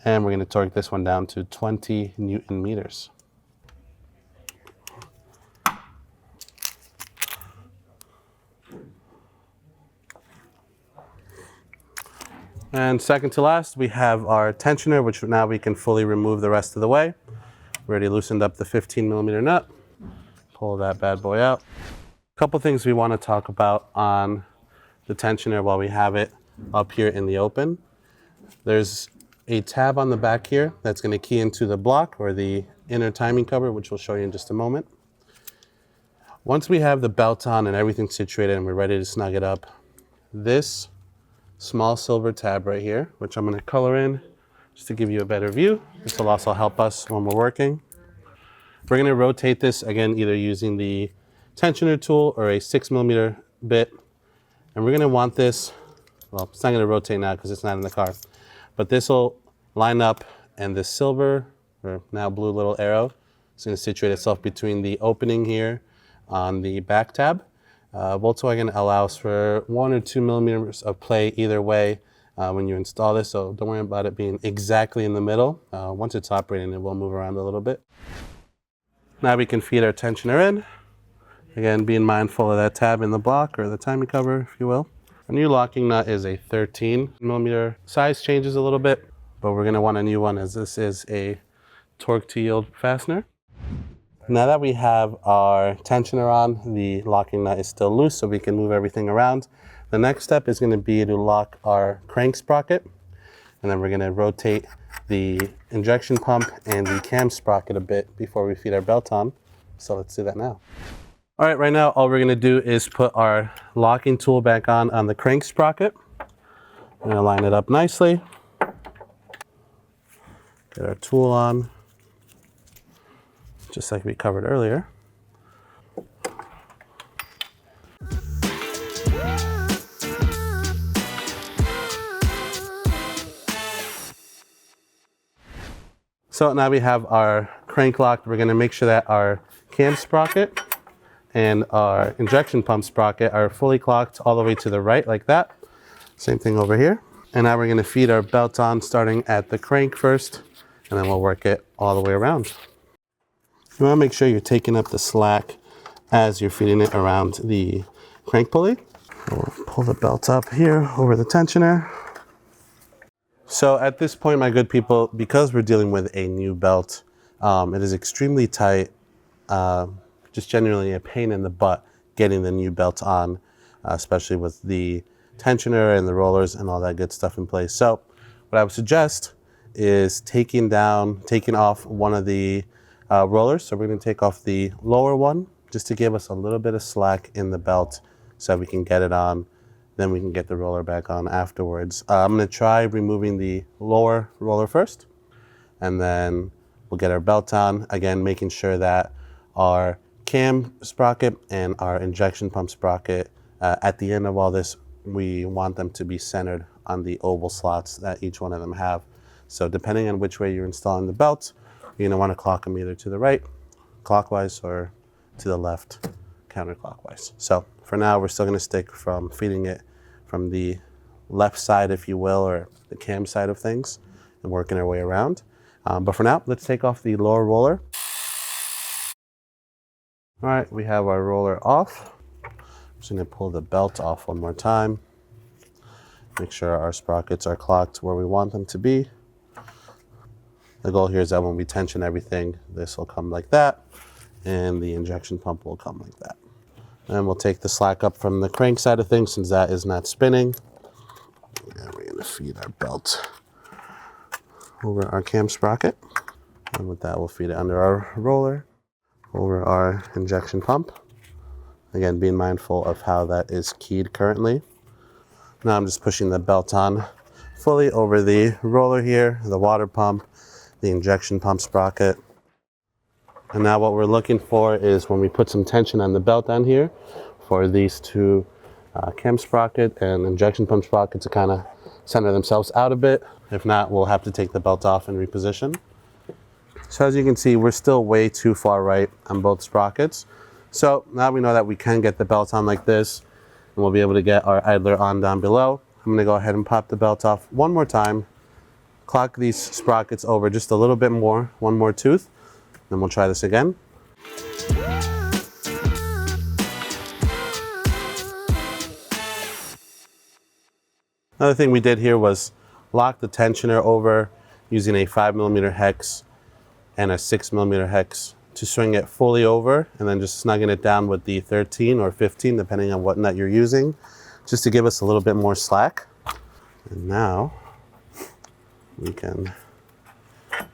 And we're going to torque this one down to 20 Newton meters. And second to last, we have our tensioner, which now we can fully remove the rest of the way. We already loosened up the 15 millimeter nut. Pull that bad boy out. A couple things we want to talk about on the tensioner while we have it up here in the open. There's a tab on the back here that's going to key into the block or the inner timing cover, which we'll show you in just a moment. Once we have the belt on and everything situated and we're ready to snug it up, this small silver tab right here, which I'm going to color in just to give you a better view. This will also help us when we're working. We're going to rotate this again, either using the tensioner tool or a 6 millimeter bit. And we're going to want this, well, it's not going to rotate now because it's not in the car, but this will line up and this silver, or now blue little arrow, is going to situate itself between the opening here on the back tab Volkswagen allows for 1 or 2 millimeters of play either way when you install this, so don't worry about it being exactly in the middle. Once it's operating, it will move around a little bit. Now we can feed our tensioner in. Again, being mindful of that tab in the block, or the timing cover, if you will. Our new locking nut is a 13 millimeter. Size changes a little bit, but we're going to want a new one as this is a torque to yield fastener. Now that we have our tensioner on, the locking nut is still loose, so we can move everything around. The next step is going to be to lock our crank sprocket, and then we're going to rotate the injection pump and the cam sprocket a bit before we feed our belt on. So let's do that now. All right, right now all we're going to do is put our locking tool back on the crank sprocket. We're going to line it up nicely. Get our tool on, just like we covered earlier. So now we have our crank locked. We're going to make sure that our cam sprocket and our injection pump sprocket are fully clocked all the way to the right, like that. Same thing over here. And now we're going to feed our belt on, starting at the crank first, and then we'll work it all the way around. You want to make sure you're taking up the slack as you're feeding it around the crank pulley. We'll pull the belt up here over the tensioner. So at this point, my good people, because we're dealing with a new belt, it is extremely tight, just generally a pain in the butt getting the new belt on, especially with the tensioner and the rollers and all that good stuff in place. So what I would suggest is taking off one of the rollers. So we're going to take off the lower one just to give us a little bit of slack in the belt so we can get it on. Then we can get the roller back on afterwards. I'm going to try removing the lower roller first, and then we'll get our belt on. Again, making sure that our cam sprocket and our injection pump sprocket, at the end of all this, we want them to be centered on the oval slots that each one of them have. So depending on which way you're installing the belt, you're going to want to clock them either to the right, clockwise, or to the left, counterclockwise. So for now, we're still going to stick from feeding it from the left side, if you will, or the cam side of things, and working our way around. But for now, let's take off the lower roller. All right, we have our roller off. I'm just going to pull the belt off one more time. Make sure our sprockets are clocked where we want them to be. The goal here is that when we tension everything, this will come like that, and the injection pump will come like that. And we'll take the slack up from the crank side of things since that is not spinning. And we're going to feed our belt over our cam sprocket. And with that, we'll feed it under our roller, over our injection pump. Again, being mindful of how that is keyed currently. Now I'm just pushing the belt on fully over the roller here, the water pump, the injection pump sprocket. And now what we're looking for is when we put some tension on the belt down here for these two cam sprocket and injection pump sprocket to kind of center themselves out a bit. If not, we'll have to take the belt off and reposition. So as you can see, we're still way too far right on both sprockets. So now we know that we can get the belt on like this, and we'll be able to get our idler on down below. I'm gonna go ahead and pop the belt off one more time, clock these sprockets over just a little bit more, one more tooth, then we'll try this again. Another thing we did here was lock the tensioner over using a 5mm hex and a 6mm hex to swing it fully over, and then just snugging it down with the 13 or 15, depending on what nut you're using, just to give us a little bit more slack. And now we can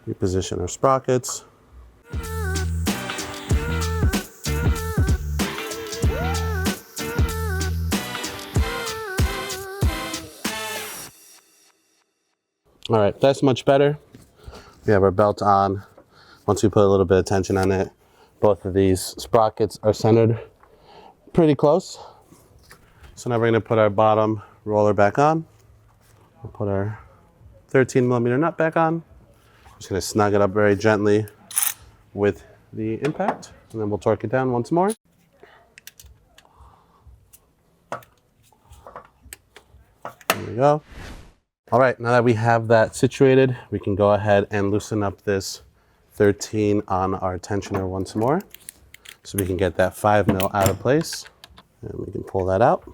reposition our sprockets. All right, that's much better. We have our belt on. Once we put a little bit of tension on it, both of these sprockets are centered pretty close. So now we're gonna put our bottom roller back on. We'll put our 13mm nut back on. Just gonna snug it up very gently with the impact, and then we'll torque it down once more. we go. All right, now that we have that situated, we can go ahead and loosen up this 13 on our tensioner once more, so we can get that 5 mil out of place. And we can pull that out.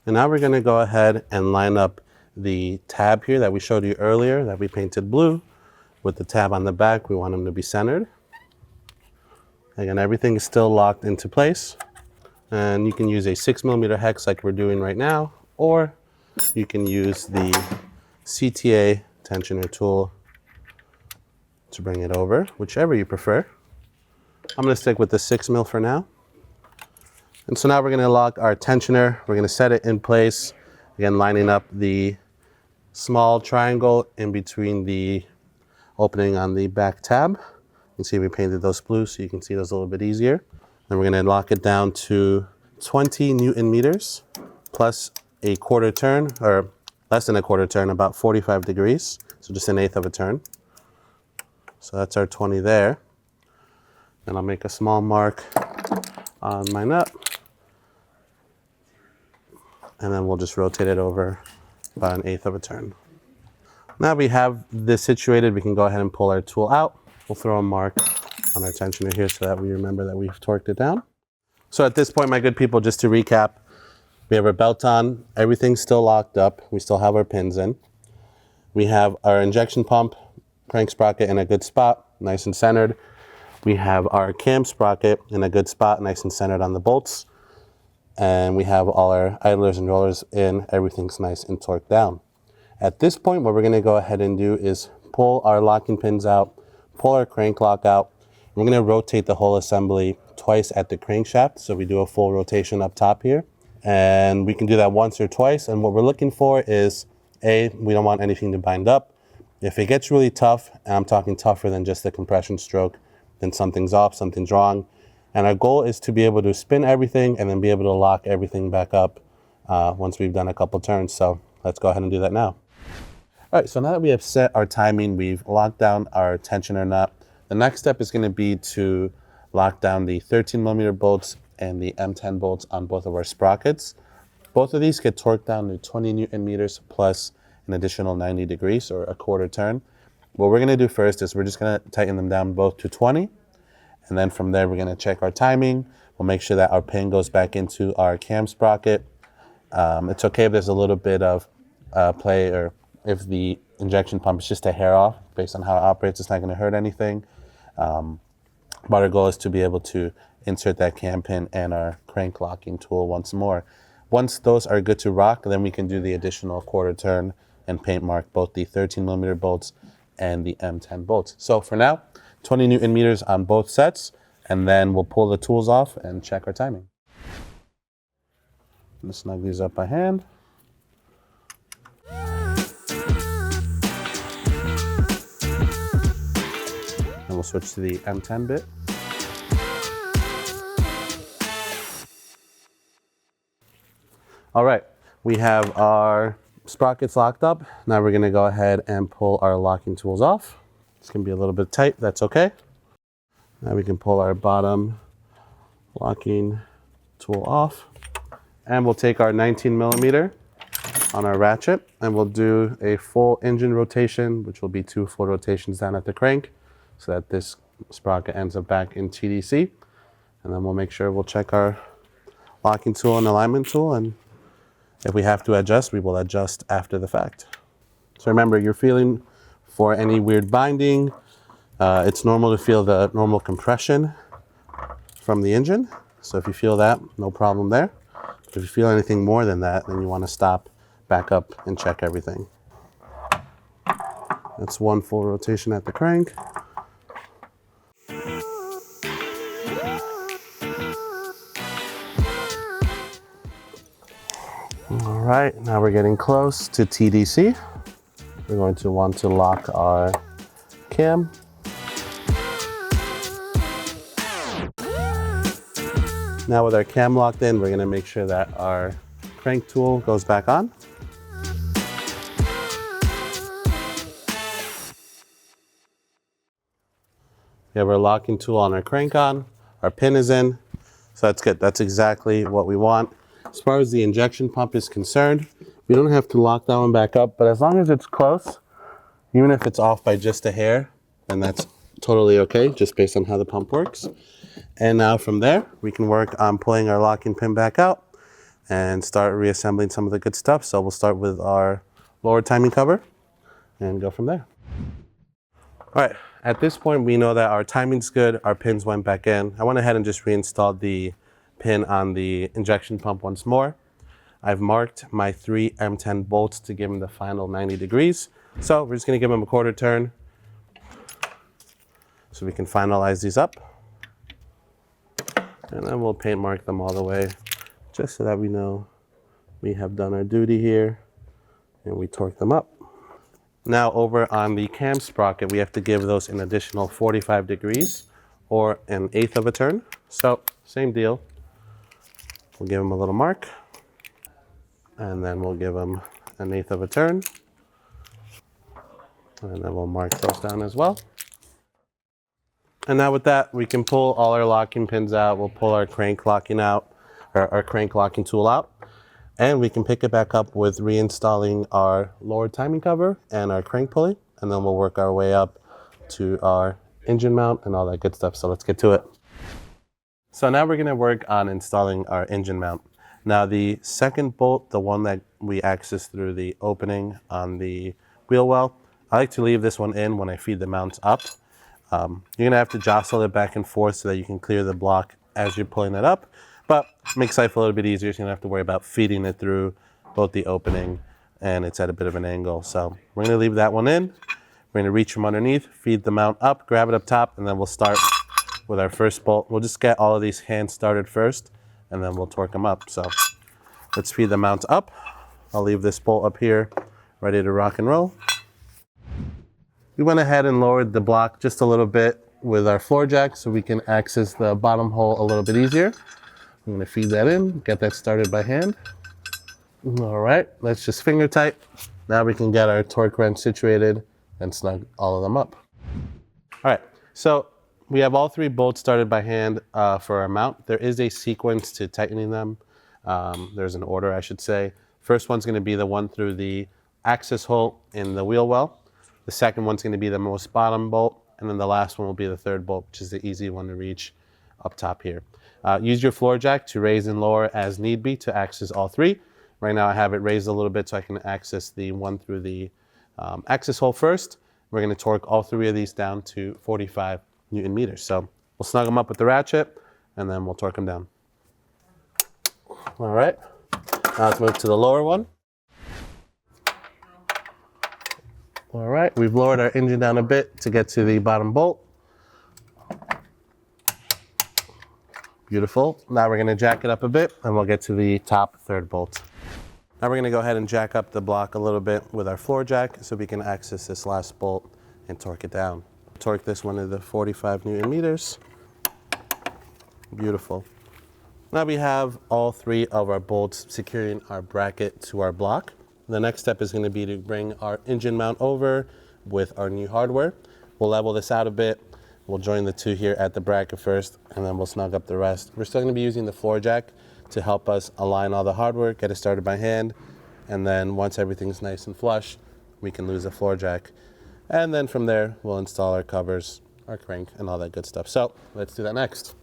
And now we're gonna go ahead and line up the tab here that we showed you earlier that we painted blue with the tab on the back. We want them to be centered. Again, everything is still locked into place. And you can use a 6mm hex like we're doing right now, or you can use the CTA tensioner tool to bring it over, whichever you prefer. I'm gonna stick with the 6mm for now. And so now we're gonna lock our tensioner. We're gonna set it in place. Again, lining up the small triangle in between the opening on the back tab. You can see we painted those blue so you can see those a little bit easier. Then we're gonna lock it down to 20 Newton meters plus a quarter turn, or less than a quarter turn, about 45 degrees. So just 1/8 of a turn. So that's our 20 there. And I'll make a small mark on my nut. And then we'll just rotate it over about 1/8 of a turn. Now we have this situated, we can go ahead and pull our tool out. We'll throw a mark on our tensioner here so that we remember that we've torqued it down. So at this point, my good people, just to recap, we have our belt on, everything's still locked up. We still have our pins in. We have our injection pump, crank sprocket in a good spot, nice and centered. We have our cam sprocket in a good spot, nice and centered on the bolts. And we have all our idlers and rollers in, everything's nice and torqued down. At this point, what we're gonna go ahead and do is pull our locking pins out, pull our crank lock out. We're gonna rotate the whole assembly twice at the crankshaft, so we do a full rotation up top here. And we can do that once or twice, and what we're looking for is, A, we don't want anything to bind up. If it gets really tough, and I'm talking tougher than just the compression stroke, then something's off, something's wrong. And our goal is to be able to spin everything and then be able to lock everything back up once we've done a couple turns. So let's go ahead and do that now. All right, so now that we have set our timing, we've locked down our tensioner nut. The next step is gonna be to lock down the 13mm bolts and the M10 bolts on both of our sprockets. Both of these get torqued down to 20 Newton meters plus an additional 90 degrees or a quarter turn. What we're gonna do first is we're just gonna tighten them down both to 20. And then from there, we're gonna check our timing. We'll make sure that our pin goes back into our cam sprocket. It's okay if there's a little bit of play, or if the injection pump is just a hair off. Based on how it operates, it's not gonna hurt anything. But our goal is to be able to insert that cam pin and our crank locking tool once more. Once those are good to rock, then we can do the additional quarter turn and paint mark both the 13mm bolts and the M10 bolts. So for now, 20 Newton meters on both sets, and then we'll pull the tools off and check our timing. Let's snug these up by hand. And we'll switch to the M10 bit. All right, we have our sprockets locked up. Now we're gonna go ahead and pull our locking tools off. It's gonna be a little bit tight, that's okay. Now we can pull our bottom locking tool off, and we'll take our 19mm on our ratchet, and we'll do a full engine rotation, which will be 2 full rotations down at the crank, so that this sprocket ends up back in TDC. And then we'll make sure we'll check our locking tool and alignment tool, and if we have to adjust, we will adjust after the fact. So remember, you're feeling for any weird binding. It's normal to feel the normal compression from the engine. So if you feel that, no problem there. If you feel anything more than that, then you want to stop, back up, and check everything. That's 1 full rotation at the crank. All right, now we're getting close to TDC. We're going to want to lock our cam. Now with our cam locked in, we're gonna make sure that our crank tool goes back on. We have our locking tool on our crank on, our pin is in, so that's good. That's exactly what we want. As far as the injection pump is concerned, We don't have to lock that one back up, but as long as it's close, even if it's off by just a hair, then that's totally okay, just based on how the pump works. And now from there, we can work on pulling our locking pin back out and start reassembling some of the good stuff. So we'll start with our lower timing cover and go from there. All right, at this point, we know that our timing's good, our pins went back in. I went ahead and just reinstalled the pin on the injection pump once more. I've marked my 3 M10 bolts to give them the final 90 degrees. So we're just gonna give them a quarter turn so we can finalize these up. And then we'll paint mark them all the way, just so that we know we have done our duty here, and we torque them up. Now over on the cam sprocket, we have to give those an additional 45 degrees or an 1/8 of a turn. So same deal. We'll give them a little mark, and then we'll give them an 1/8 of a turn. And then we'll mark those down as well. And now with that, we can pull all our locking pins out. We'll pull our crank locking out, or our crank locking tool out. And we can pick it back up with reinstalling our lower timing cover and our crank pulley. And then we'll work our way up to our engine mount and all that good stuff. So let's get to it. So now we're gonna work on installing our engine mount. Now the second bolt, the one that we access through the opening on the wheel well, I like to leave this one in when I feed the mount up. You're gonna have to jostle it back and forth so that you can clear the block as you're pulling it up, but makes life a little bit easier, so you don't have to worry about feeding it through both the opening and it's at a bit of an angle. So we're gonna leave that one in. We're gonna reach from underneath, feed the mount up, grab it up top, and then we'll start with our first bolt. We'll just get all of these hands started first, and then we'll torque them up. So let's feed the mount up. I'll leave this bolt up here, ready to rock and roll. We went ahead and lowered the block just a little bit with our floor jack so we can access the bottom hole a little bit easier. I'm gonna feed that in, get that started by hand. All right, let's just finger tight. Now we can get our torque wrench situated and snug all of them up. All right, so we have all 3 bolts started by hand for our mount. There is a sequence to tightening them. There's an order, I should say. First one's gonna be the one through the access hole in the wheel well. The second one's gonna be the most bottom bolt, and then the last one will be the third bolt, which is the easy one to reach up top here. Use your floor jack to raise and lower as need be to access all 3. Right now I have it raised a little bit so I can access the one through the access hole first. We're gonna torque all 3 of these down to 45 Newton meters. So we'll snug them up with the ratchet, and then we'll torque them down. All right, now let's move to the lower one. All right, we've lowered our engine down a bit to get to the bottom bolt. Beautiful. Now we're gonna jack it up a bit and we'll get to the top third bolt. Now we're gonna go ahead and jack up the block a little bit with our floor jack so we can access this last bolt and torque it down. Torque this one to the 45 Newton meters. Beautiful. Now we have all 3 of our bolts securing our bracket to our block. The next step is going to be to bring our engine mount over with our new hardware. We'll level this out a bit. We'll join the 2 here at the bracket first, and then we'll snug up the rest. We're still going to be using the floor jack to help us align all the hardware, get it started by hand, and then once everything's nice and flush, we can lose the floor jack. And then from there, we'll install our covers, our crank, and all that good stuff. So let's do that next.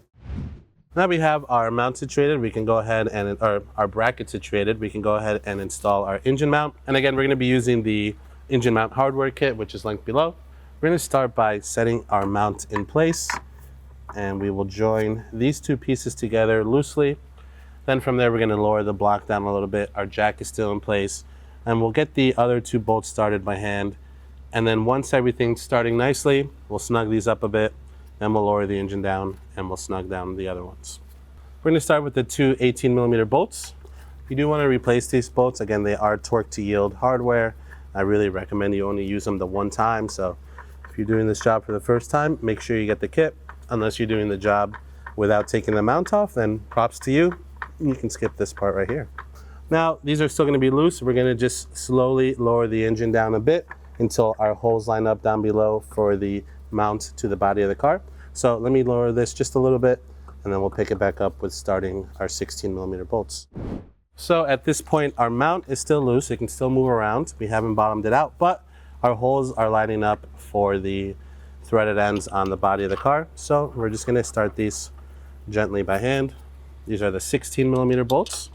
Now we have our mount situated, we can go ahead and, our bracket situated, we can go ahead and install our engine mount. And again, we're gonna be using the engine mount hardware kit, which is linked below. We're gonna start by setting our mount in place, and we will join these 2 pieces together loosely. Then from there, we're gonna lower the block down a little bit. Our jack is still in place, and we'll get the other 2 bolts started by hand. And then once everything's starting nicely, we'll snug these up a bit. Then we'll lower the engine down and we'll snug down the other ones. We're going to start with the 2 18mm bolts. If you do want to replace these bolts, again, they are torque to yield hardware. I really recommend you only use them the one time. So if you're doing this job for the first time, make sure you get the kit. Unless you're doing the job without taking the mount off, then props to you. You can skip this part right here. Now, these are still going to be loose. We're going to just slowly lower the engine down a bit until our holes line up down below for the mount to the body of the car. So let me lower this just a little bit, and then we'll pick it back up with starting our 16mm bolts. So at this point, our mount is still loose. It can still move around. We haven't bottomed it out, but our holes are lining up for the threaded ends on the body of the car. So we're just gonna start these gently by hand. These are the 16mm bolts.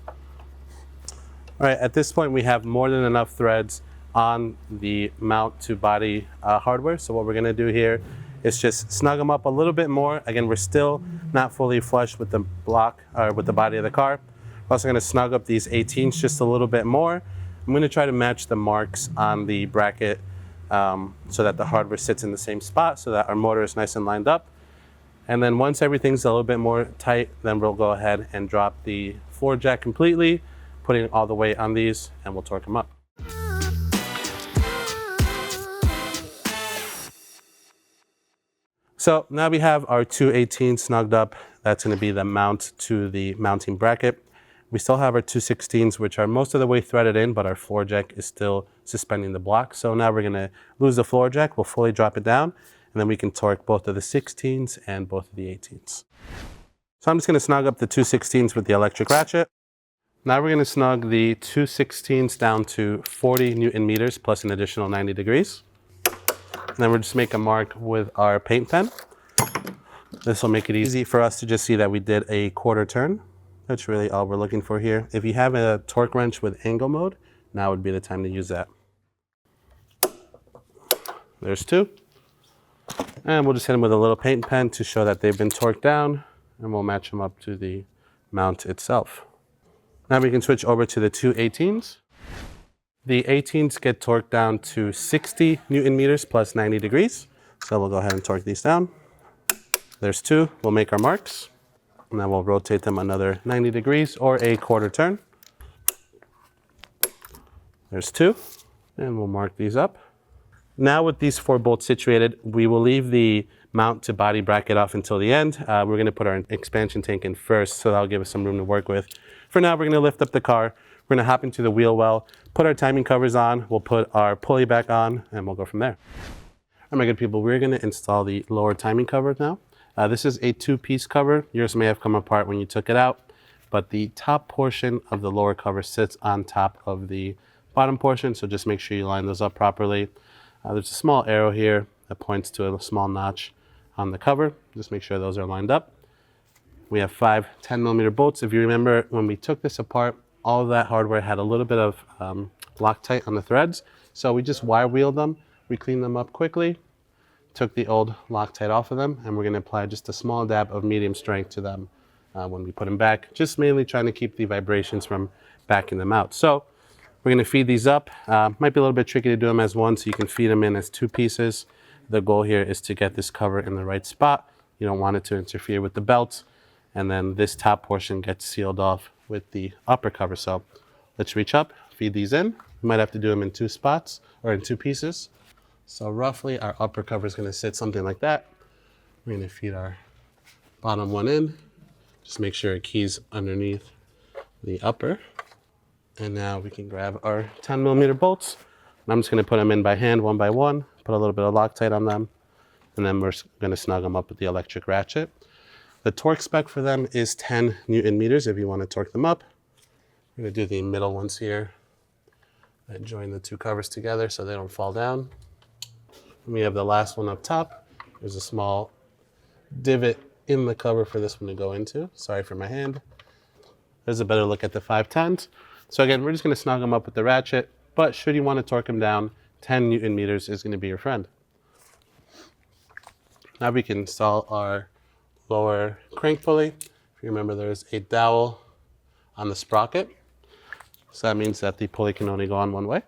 All right, at this point, we have more than enough threads on the mount to body hardware. So what we're gonna do here is just snug them up a little bit more. Again, we're still not fully flush with the block or with the body of the car. We're also gonna snug up these 18s just a little bit more. I'm gonna try to match the marks on the bracket so that the hardware sits in the same spot so that our motor is nice and lined up. And then once everything's a little bit more tight, then we'll go ahead and drop the floor jack completely, putting all the weight on these, and we'll torque them up. So now we have our two 18s snugged up. That's gonna be the mount to the mounting bracket. We still have our two 16s, which are most of the way threaded in, but our floor jack is still suspending the block. So now we're gonna lose the floor jack, we'll fully drop it down, and then we can torque both of the 16s and both of the 18s. So I'm just gonna snug up the two 16s with the electric ratchet. Now we're gonna snug the two 16s down to 40 Newton meters plus an additional 90 degrees. And then we'll just make a mark with our paint pen. This will make it easy for us to just see that we did a quarter turn. That's really all we're looking for here. If you have a torque wrench with angle mode, now would be the time to use that. There's two. And we'll just hit them with a little paint pen to show that they've been torqued down, and we'll match them up to the mount itself. Now we can switch over to the two 18s. The 18s get torqued down to 60 Newton meters plus 90 degrees. So we'll go ahead and torque these down. There's two. We'll make our marks. And then we'll rotate them another 90 degrees or a quarter turn. There's two. And we'll mark these up. Now with these four bolts situated, we will leave the mount to body bracket off until the end. We're gonna put our expansion tank in first, so that'll give us some room to work with. For now, we're gonna lift up the car. We're gonna hop into the wheel well, put our timing covers on, we'll put our pulley back on, and we'll go from there. All right, my good people, we're gonna install the lower timing cover now. This is a two-piece cover. Yours may have come apart when you took it out, but the top portion of the lower cover sits on top of the bottom portion, so just make sure you line those up properly. There's a small arrow here that points to a small notch on the cover. Just make sure those are lined up. We have 5 10mm bolts. If you remember, when we took this apart, all of that hardware had a little bit of Loctite on the threads, so we just wire wheeled them. We cleaned them up quickly, took the old Loctite off of them, and we're going to apply just a small dab of medium strength to them when we put them back, just mainly trying to keep the vibrations from backing them out. So we're going to feed these up. Might be a little bit tricky to do them as one, so you can feed them in as two pieces. The goal here is to get this cover in the right spot. You don't want it to interfere with the belt, and then this top portion gets sealed off with the upper cover. So let's reach up, feed these in. We might have to do them in two spots or in two pieces. So roughly our upper cover is going to sit something like that. We're going to feed our bottom one in. Just make sure it keys underneath the upper. And now we can grab our 10mm bolts. And I'm just going to put them in by hand, one by one, put a little bit of Loctite on them, and then we're going to snug them up with the electric ratchet. The torque spec for them is 10 Newton meters if you want to torque them up. We're going to do the middle ones here and join the two covers together so they don't fall down. And we have the last one up top. There's a small divot in the cover for this one to go into. Sorry for my hand. There's a better look at the 510s. So again, we're just going to snug them up with the ratchet, but should you want to torque them down, 10 Newton meters is going to be your friend. Now we can install our lower crank pulley. If you remember, there's a dowel on the sprocket. So that means that the pulley can only go on one way.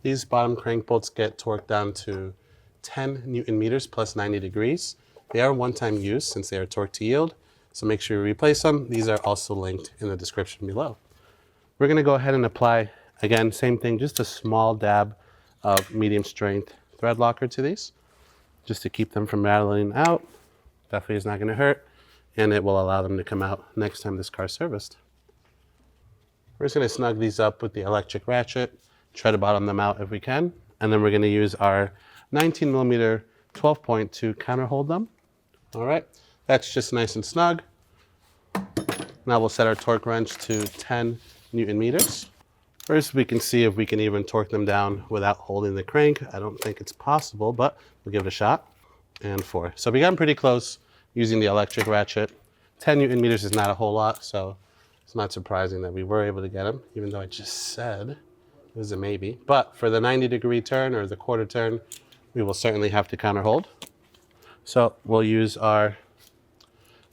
These bottom crank bolts get torqued down to 10 Newton meters plus 90 degrees. They are one-time use since they are torqued to yield, so make sure you replace them. These are also linked in the description below. We're going to go ahead and apply, again, same thing, just a small dab of medium strength thread locker to these, just to keep them from rattling out. Definitely is not going to hurt, and it will allow them to come out next time this car is serviced. We're just going to snug these up with the electric ratchet, try to bottom them out if we can, and then we're going to use our 19mm 12 point to counter hold them. All right, that's just nice and snug. Now we'll set our torque wrench to 10 Newton meters. First, we can see if we can even torque them down without holding the crank. I don't think it's possible, but we'll give it a shot. And 4. So we got them pretty close using the electric ratchet. 10 Newton meters is not a whole lot, so it's not surprising that we were able to get them, even though I just said it was a maybe. But for the 90-degree turn or the quarter turn, we will certainly have to counter hold. So we'll use our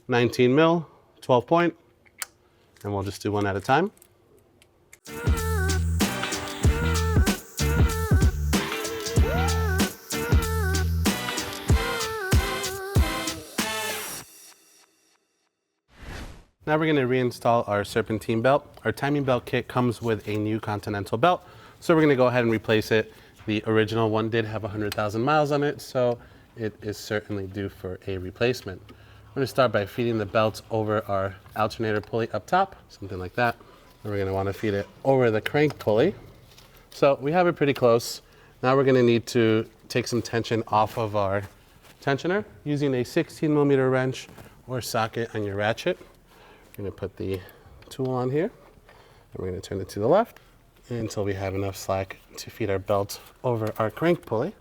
19 mil, 12 point, and we'll just do one at a time. Now we're going to reinstall our serpentine belt. Our timing belt kit comes with a new Continental belt, so we're going to go ahead and replace it. The original one did have 100,000 miles on it, so it is certainly due for a replacement. We're going to start by feeding the belt over our alternator pulley up top, something like that. And we're going to want to feed it over the crank pulley. So we have it pretty close. Now we're going to need to take some tension off of our tensioner using a 16mm wrench or socket on your ratchet. We're going to put the tool on here, and we're going to turn it to the left until we have enough slack to feed our belt over our crank pulley.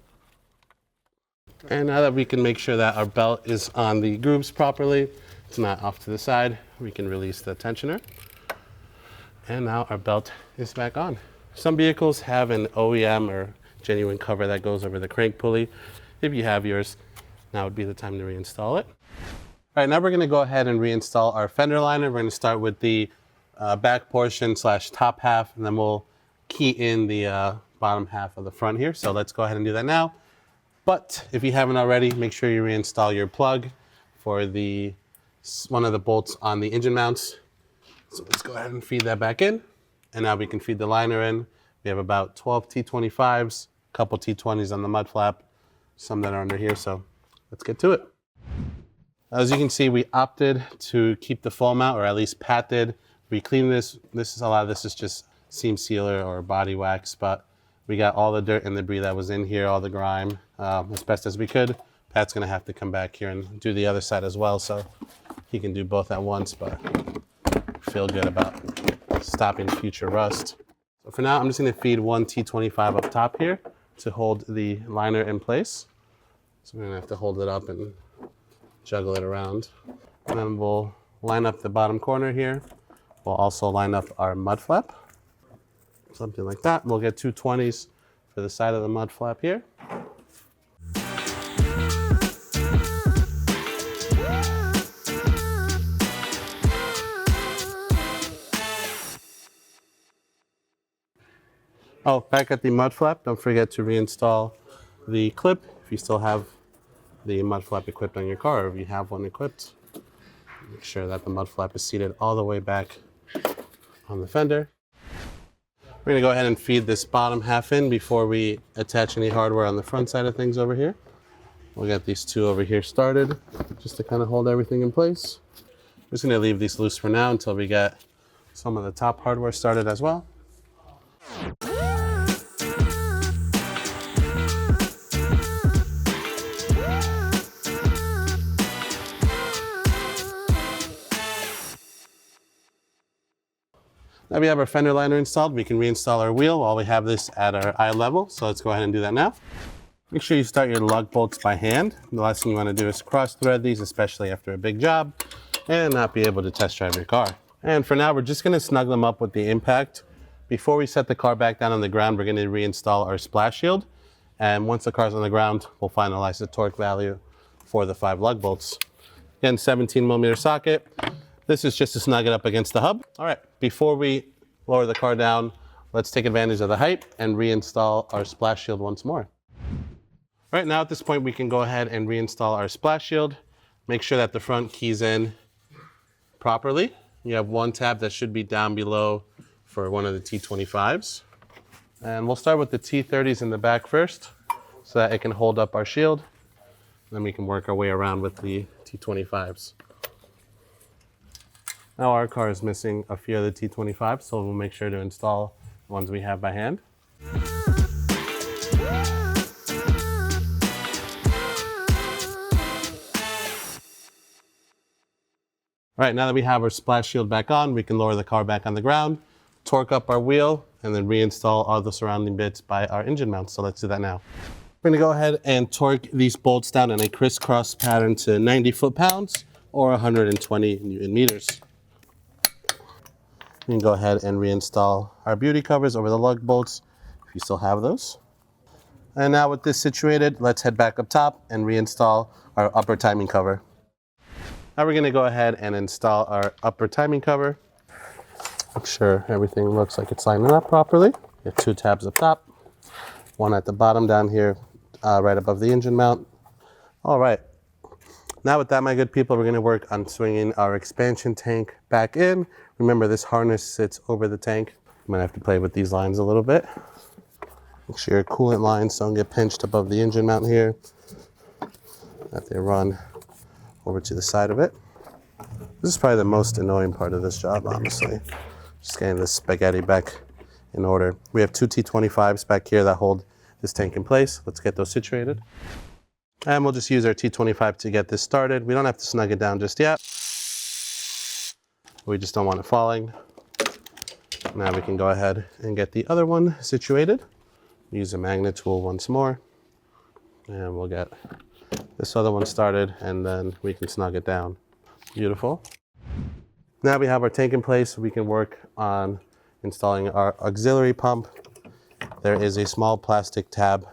And now that we can make sure that our belt is on the grooves properly, it's not off to the side, we can release the tensioner. And now our belt is back on. Some vehicles have an OEM or genuine cover that goes over the crank pulley. If you have yours, now would be the time to reinstall it. All right, now we're going to go ahead and reinstall our fender liner. We're going to start with the back portion / top half, and then we'll key in the bottom half of the front here. So let's go ahead and do that now. But if you haven't already, make sure you reinstall your plug for one of the bolts on the engine mounts. So let's go ahead and feed that back in. And now we can feed the liner in. We have about 12 T25s, a couple T20s on the mud flap, some that are under here. So let's get to it. As you can see, we opted to keep the foam out, or at least Pat did. We cleaned this. A lot of this is just seam sealer or body wax, but we got all the dirt and debris that was in here, all the grime, as best as we could. Pat's gonna have to come back here and do the other side as well, so he can do both at once, but feel good about stopping future rust. So for now, I'm just gonna feed one T25 up top here to hold the liner in place. So we're gonna have to hold it up and juggle it around. And then we'll line up the bottom corner here. We'll also line up our mud flap, something like that. We'll get 2 20s for the side of the mud flap here. Oh, back at the mud flap, don't forget to reinstall the clip if you still have the mud flap equipped on your car, or if you have one equipped. Make sure that the mud flap is seated all the way back on the fender. We're gonna go ahead and feed this bottom half in before we attach any hardware on the front side of things over here. We'll get these 2 over here started, just to kind of hold everything in place. I'm just gonna leave these loose for now until we get some of the top hardware started as well. Now we have our fender liner installed, we can reinstall our wheel while we have this at our eye level. So let's go ahead and do that now. Make sure you start your lug bolts by hand. The last thing you want to do is cross thread these, especially after a big job, and not be able to test drive your car. And for now, we're just going to snug them up with the impact. Before we set the car back down on the ground, we're going to reinstall our splash shield. And once the car's on the ground, we'll finalize the torque value for the 5 lug bolts. Again, 17mm socket. This is just to snug it up against the hub. All right, before we lower the car down, let's take advantage of the height and reinstall our splash shield once more. All right, now at this point, we can go ahead and reinstall our splash shield. Make sure that the front keys in properly. You have 1 tab that should be down below for one of the T25s. And we'll start with the T30s in the back first so that it can hold up our shield. Then we can work our way around with the T25s. Now our car is missing a few of the T25s, so we'll make sure to install the ones we have by hand. All right, now that we have our splash shield back on, we can lower the car back on the ground. torque up our wheel and then reinstall all the surrounding bits by our engine mounts. So let's do that now. We're gonna go ahead and torque these bolts down in a crisscross pattern to 90 foot-pounds or 120 Newton meters. We can go ahead and reinstall our beauty covers over the lug bolts if you still have those. And now with this situated, let's head back up top and reinstall our upper timing cover. Now we're gonna go ahead and install our upper timing cover. Make sure everything looks like it's lining up properly. We have 2 tabs up top, 1 at the bottom down here, right above the engine mount. All right. Now with that, my good people, we're gonna work on swinging our expansion tank back in. Remember, this harness sits over the tank. I'm gonna have to play with these lines a little bit. Make sure your coolant lines don't get pinched above the engine mount here, that they run over to the side of it. This is probably the most annoying part of this job, honestly. Just getting this spaghetti back in order. We have 2 T25s back here that hold this tank in place. Let's get those situated. And we'll just use our T25 to get this started. We don't have to snug it down just yet. We just don't want it falling. Now we can go ahead and get the other one situated. Use a magnet tool once more. And we'll get this other one started and then we can snug it down. Beautiful. Now we have our tank in place. We can work on installing our auxiliary pump. There is a small plastic tab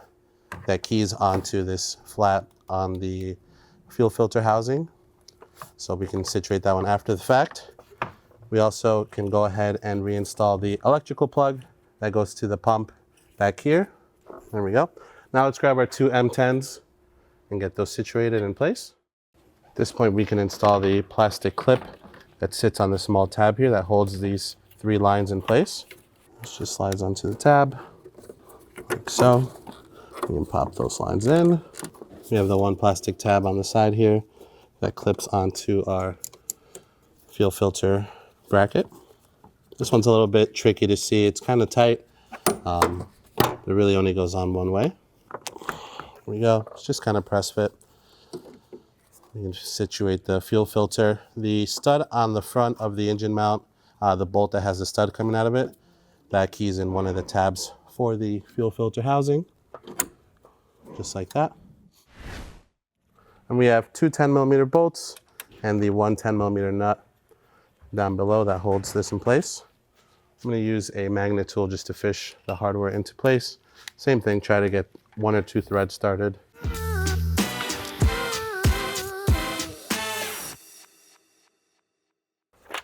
that keys onto this flat on the fuel filter housing. So we can situate that one after the fact. We also can go ahead and reinstall the electrical plug that goes to the pump back here. There we go. Now let's grab our 2 M10s and get those situated in place. At this point, we can install the plastic clip that sits on the small tab here that holds these 3 lines in place. This just slides onto the tab, like so. We can pop those lines in. We have the 1 plastic tab on the side here that clips onto our fuel filter bracket. This one's a little bit tricky to see. It's kind of tight. It really only goes on one way. Here we go. It's just kind of press fit. We can just situate the fuel filter. The stud on the front of the engine mount, the bolt that has the stud coming out of it, that keys in one of the tabs for the fuel filter housing. Just like that. And we have 2 10mm bolts and the 1 10mm nut down below that holds this in place. I'm going to use a magnet tool just to fish the hardware into place. Same thing, try to get 1 or 2 threads started.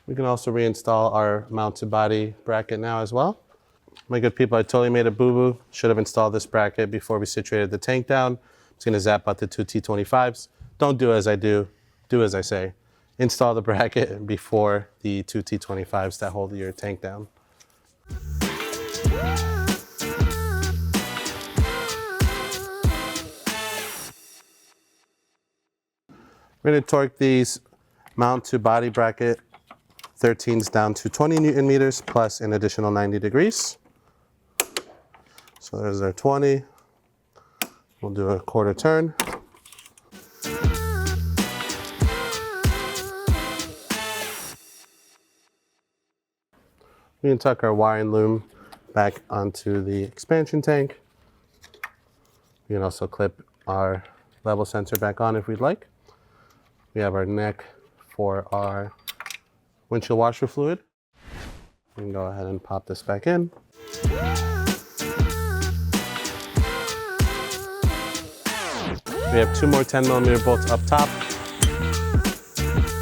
We can also reinstall our mounted body bracket now as well. My good people, I totally made a boo-boo. Should have installed this bracket before we situated the tank down. I'm just gonna zap out the 2 T25s. Don't do as I do as I say. Install the bracket before the 2 T25s that hold your tank down. We're gonna torque these mount to body bracket 13s down to 20 Newton meters plus an additional 90 degrees. So there's our 20. We'll do a quarter turn. We can tuck our wiring loom back onto the expansion tank. We can also clip our level sensor back on if we'd like. We have our neck for our windshield washer fluid. We can go ahead and pop this back in. We have 2 more 10mm bolts up top.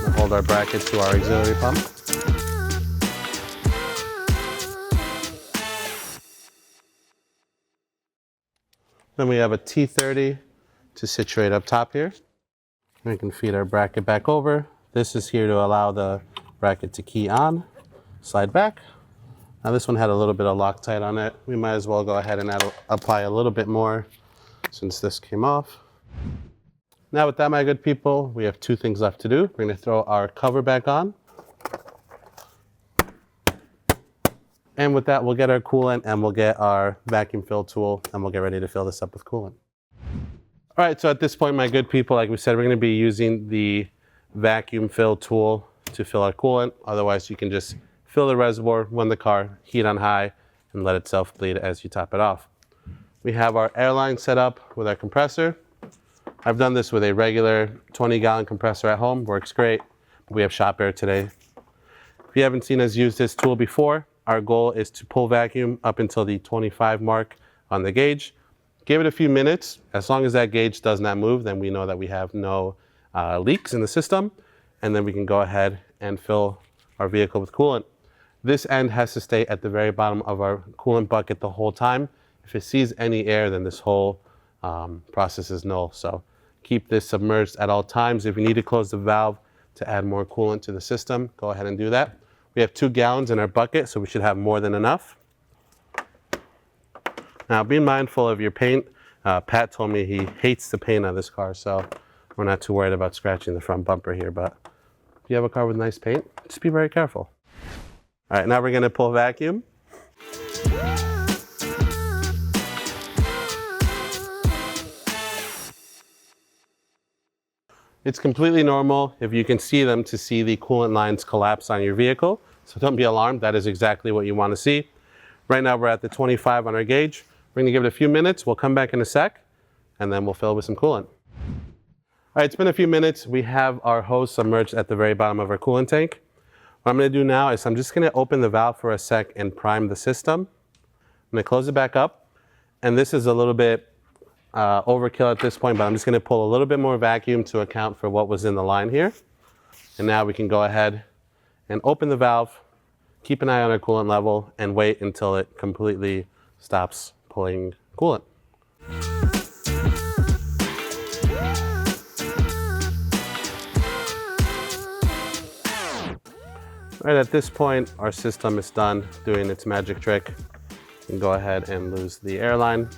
We'll hold our bracket to our auxiliary pump. Then we have a T30 to situate up top here. We can feed our bracket back over. This is here to allow the bracket to key on, slide back. Now this one had a little bit of Loctite on it. We might as well go ahead and apply a little bit more since this came off. Now with that, my good people, we have 2 things left to do. We're gonna throw our cover back on. And with that, we'll get our coolant and we'll get our vacuum fill tool and we'll get ready to fill this up with coolant. All right, so at this point, my good people, like we said, we're gonna be using the vacuum fill tool to fill our coolant. Otherwise, you can just fill the reservoir, run the car, heat on high, and let it self-bleed as you top it off. We have our airline set up with our compressor. I've done this with a regular 20-gallon compressor at home, works great. We have shop air today. If you haven't seen us use this tool before, our goal is to pull vacuum up until the 25 mark on the gauge. Give it a few minutes. As long as that gauge does not move, then we know that we have no leaks in the system, and then we can go ahead and fill our vehicle with coolant. This end has to stay at the very bottom of our coolant bucket the whole time. If it sees any air, then this whole process is null. So keep this submerged at all times. If you need to close the valve to add more coolant to the system, go ahead and do that. We have 2 gallons in our bucket, so we should have more than enough. Now, be mindful of your paint. Pat told me he hates the paint on this car, so we're not too worried about scratching the front bumper here, but if you have a car with nice paint, just be very careful. All right, now we're gonna pull vacuum. It's completely normal, if you can see them, to see the coolant lines collapse on your vehicle. So don't be alarmed, that is exactly what you want to see. Right now we're at the 25 on our gauge. We're gonna give it a few minutes, we'll come back in a sec, and then we'll fill it with some coolant. All right, it's been a few minutes. We have our hose submerged at the very bottom of our coolant tank. What I'm gonna do now is I'm just gonna open the valve for a sec and prime the system. I'm gonna close it back up, and this is a little bit overkill at this point, but I'm just gonna pull a little bit more vacuum to account for what was in the line here. And now we can go ahead and open the valve, keep an eye on our coolant level, and wait until it completely stops pulling coolant. Right at this point, our system is done doing its magic trick. You can go ahead and lose the airline.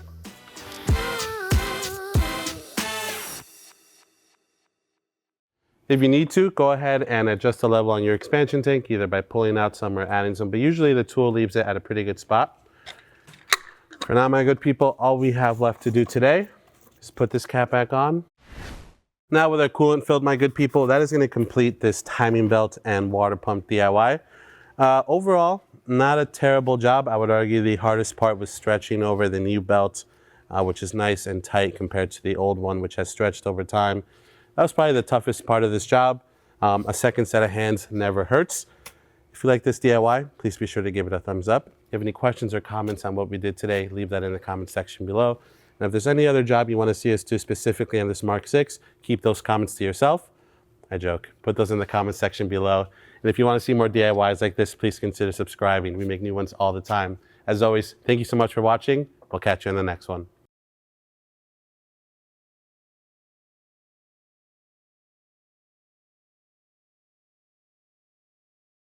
If you need to, go ahead and adjust the level on your expansion tank, either by pulling out some or adding some, but usually the tool leaves it at a pretty good spot. For now, my good people, all we have left to do today is put this cap back on. Now with our coolant filled, my good people, that is going to complete this timing belt and water pump DIY. Overall, not a terrible job. I would argue the hardest part was stretching over the new belt, which is nice and tight compared to the old one, which has stretched over time. That was probably the toughest part of this job. A second set of hands never hurts. If you like this DIY, please be sure to give it a thumbs up. If you have any questions or comments on what we did today, leave that in the comment section below. And if there's any other job you want to see us do specifically on this Mk6, keep those comments to yourself. I joke. Put those in the comment section below. And if you want to see more DIYs like this, please consider subscribing. We make new ones all the time. As always, thank you so much for watching. We'll catch you in the next one.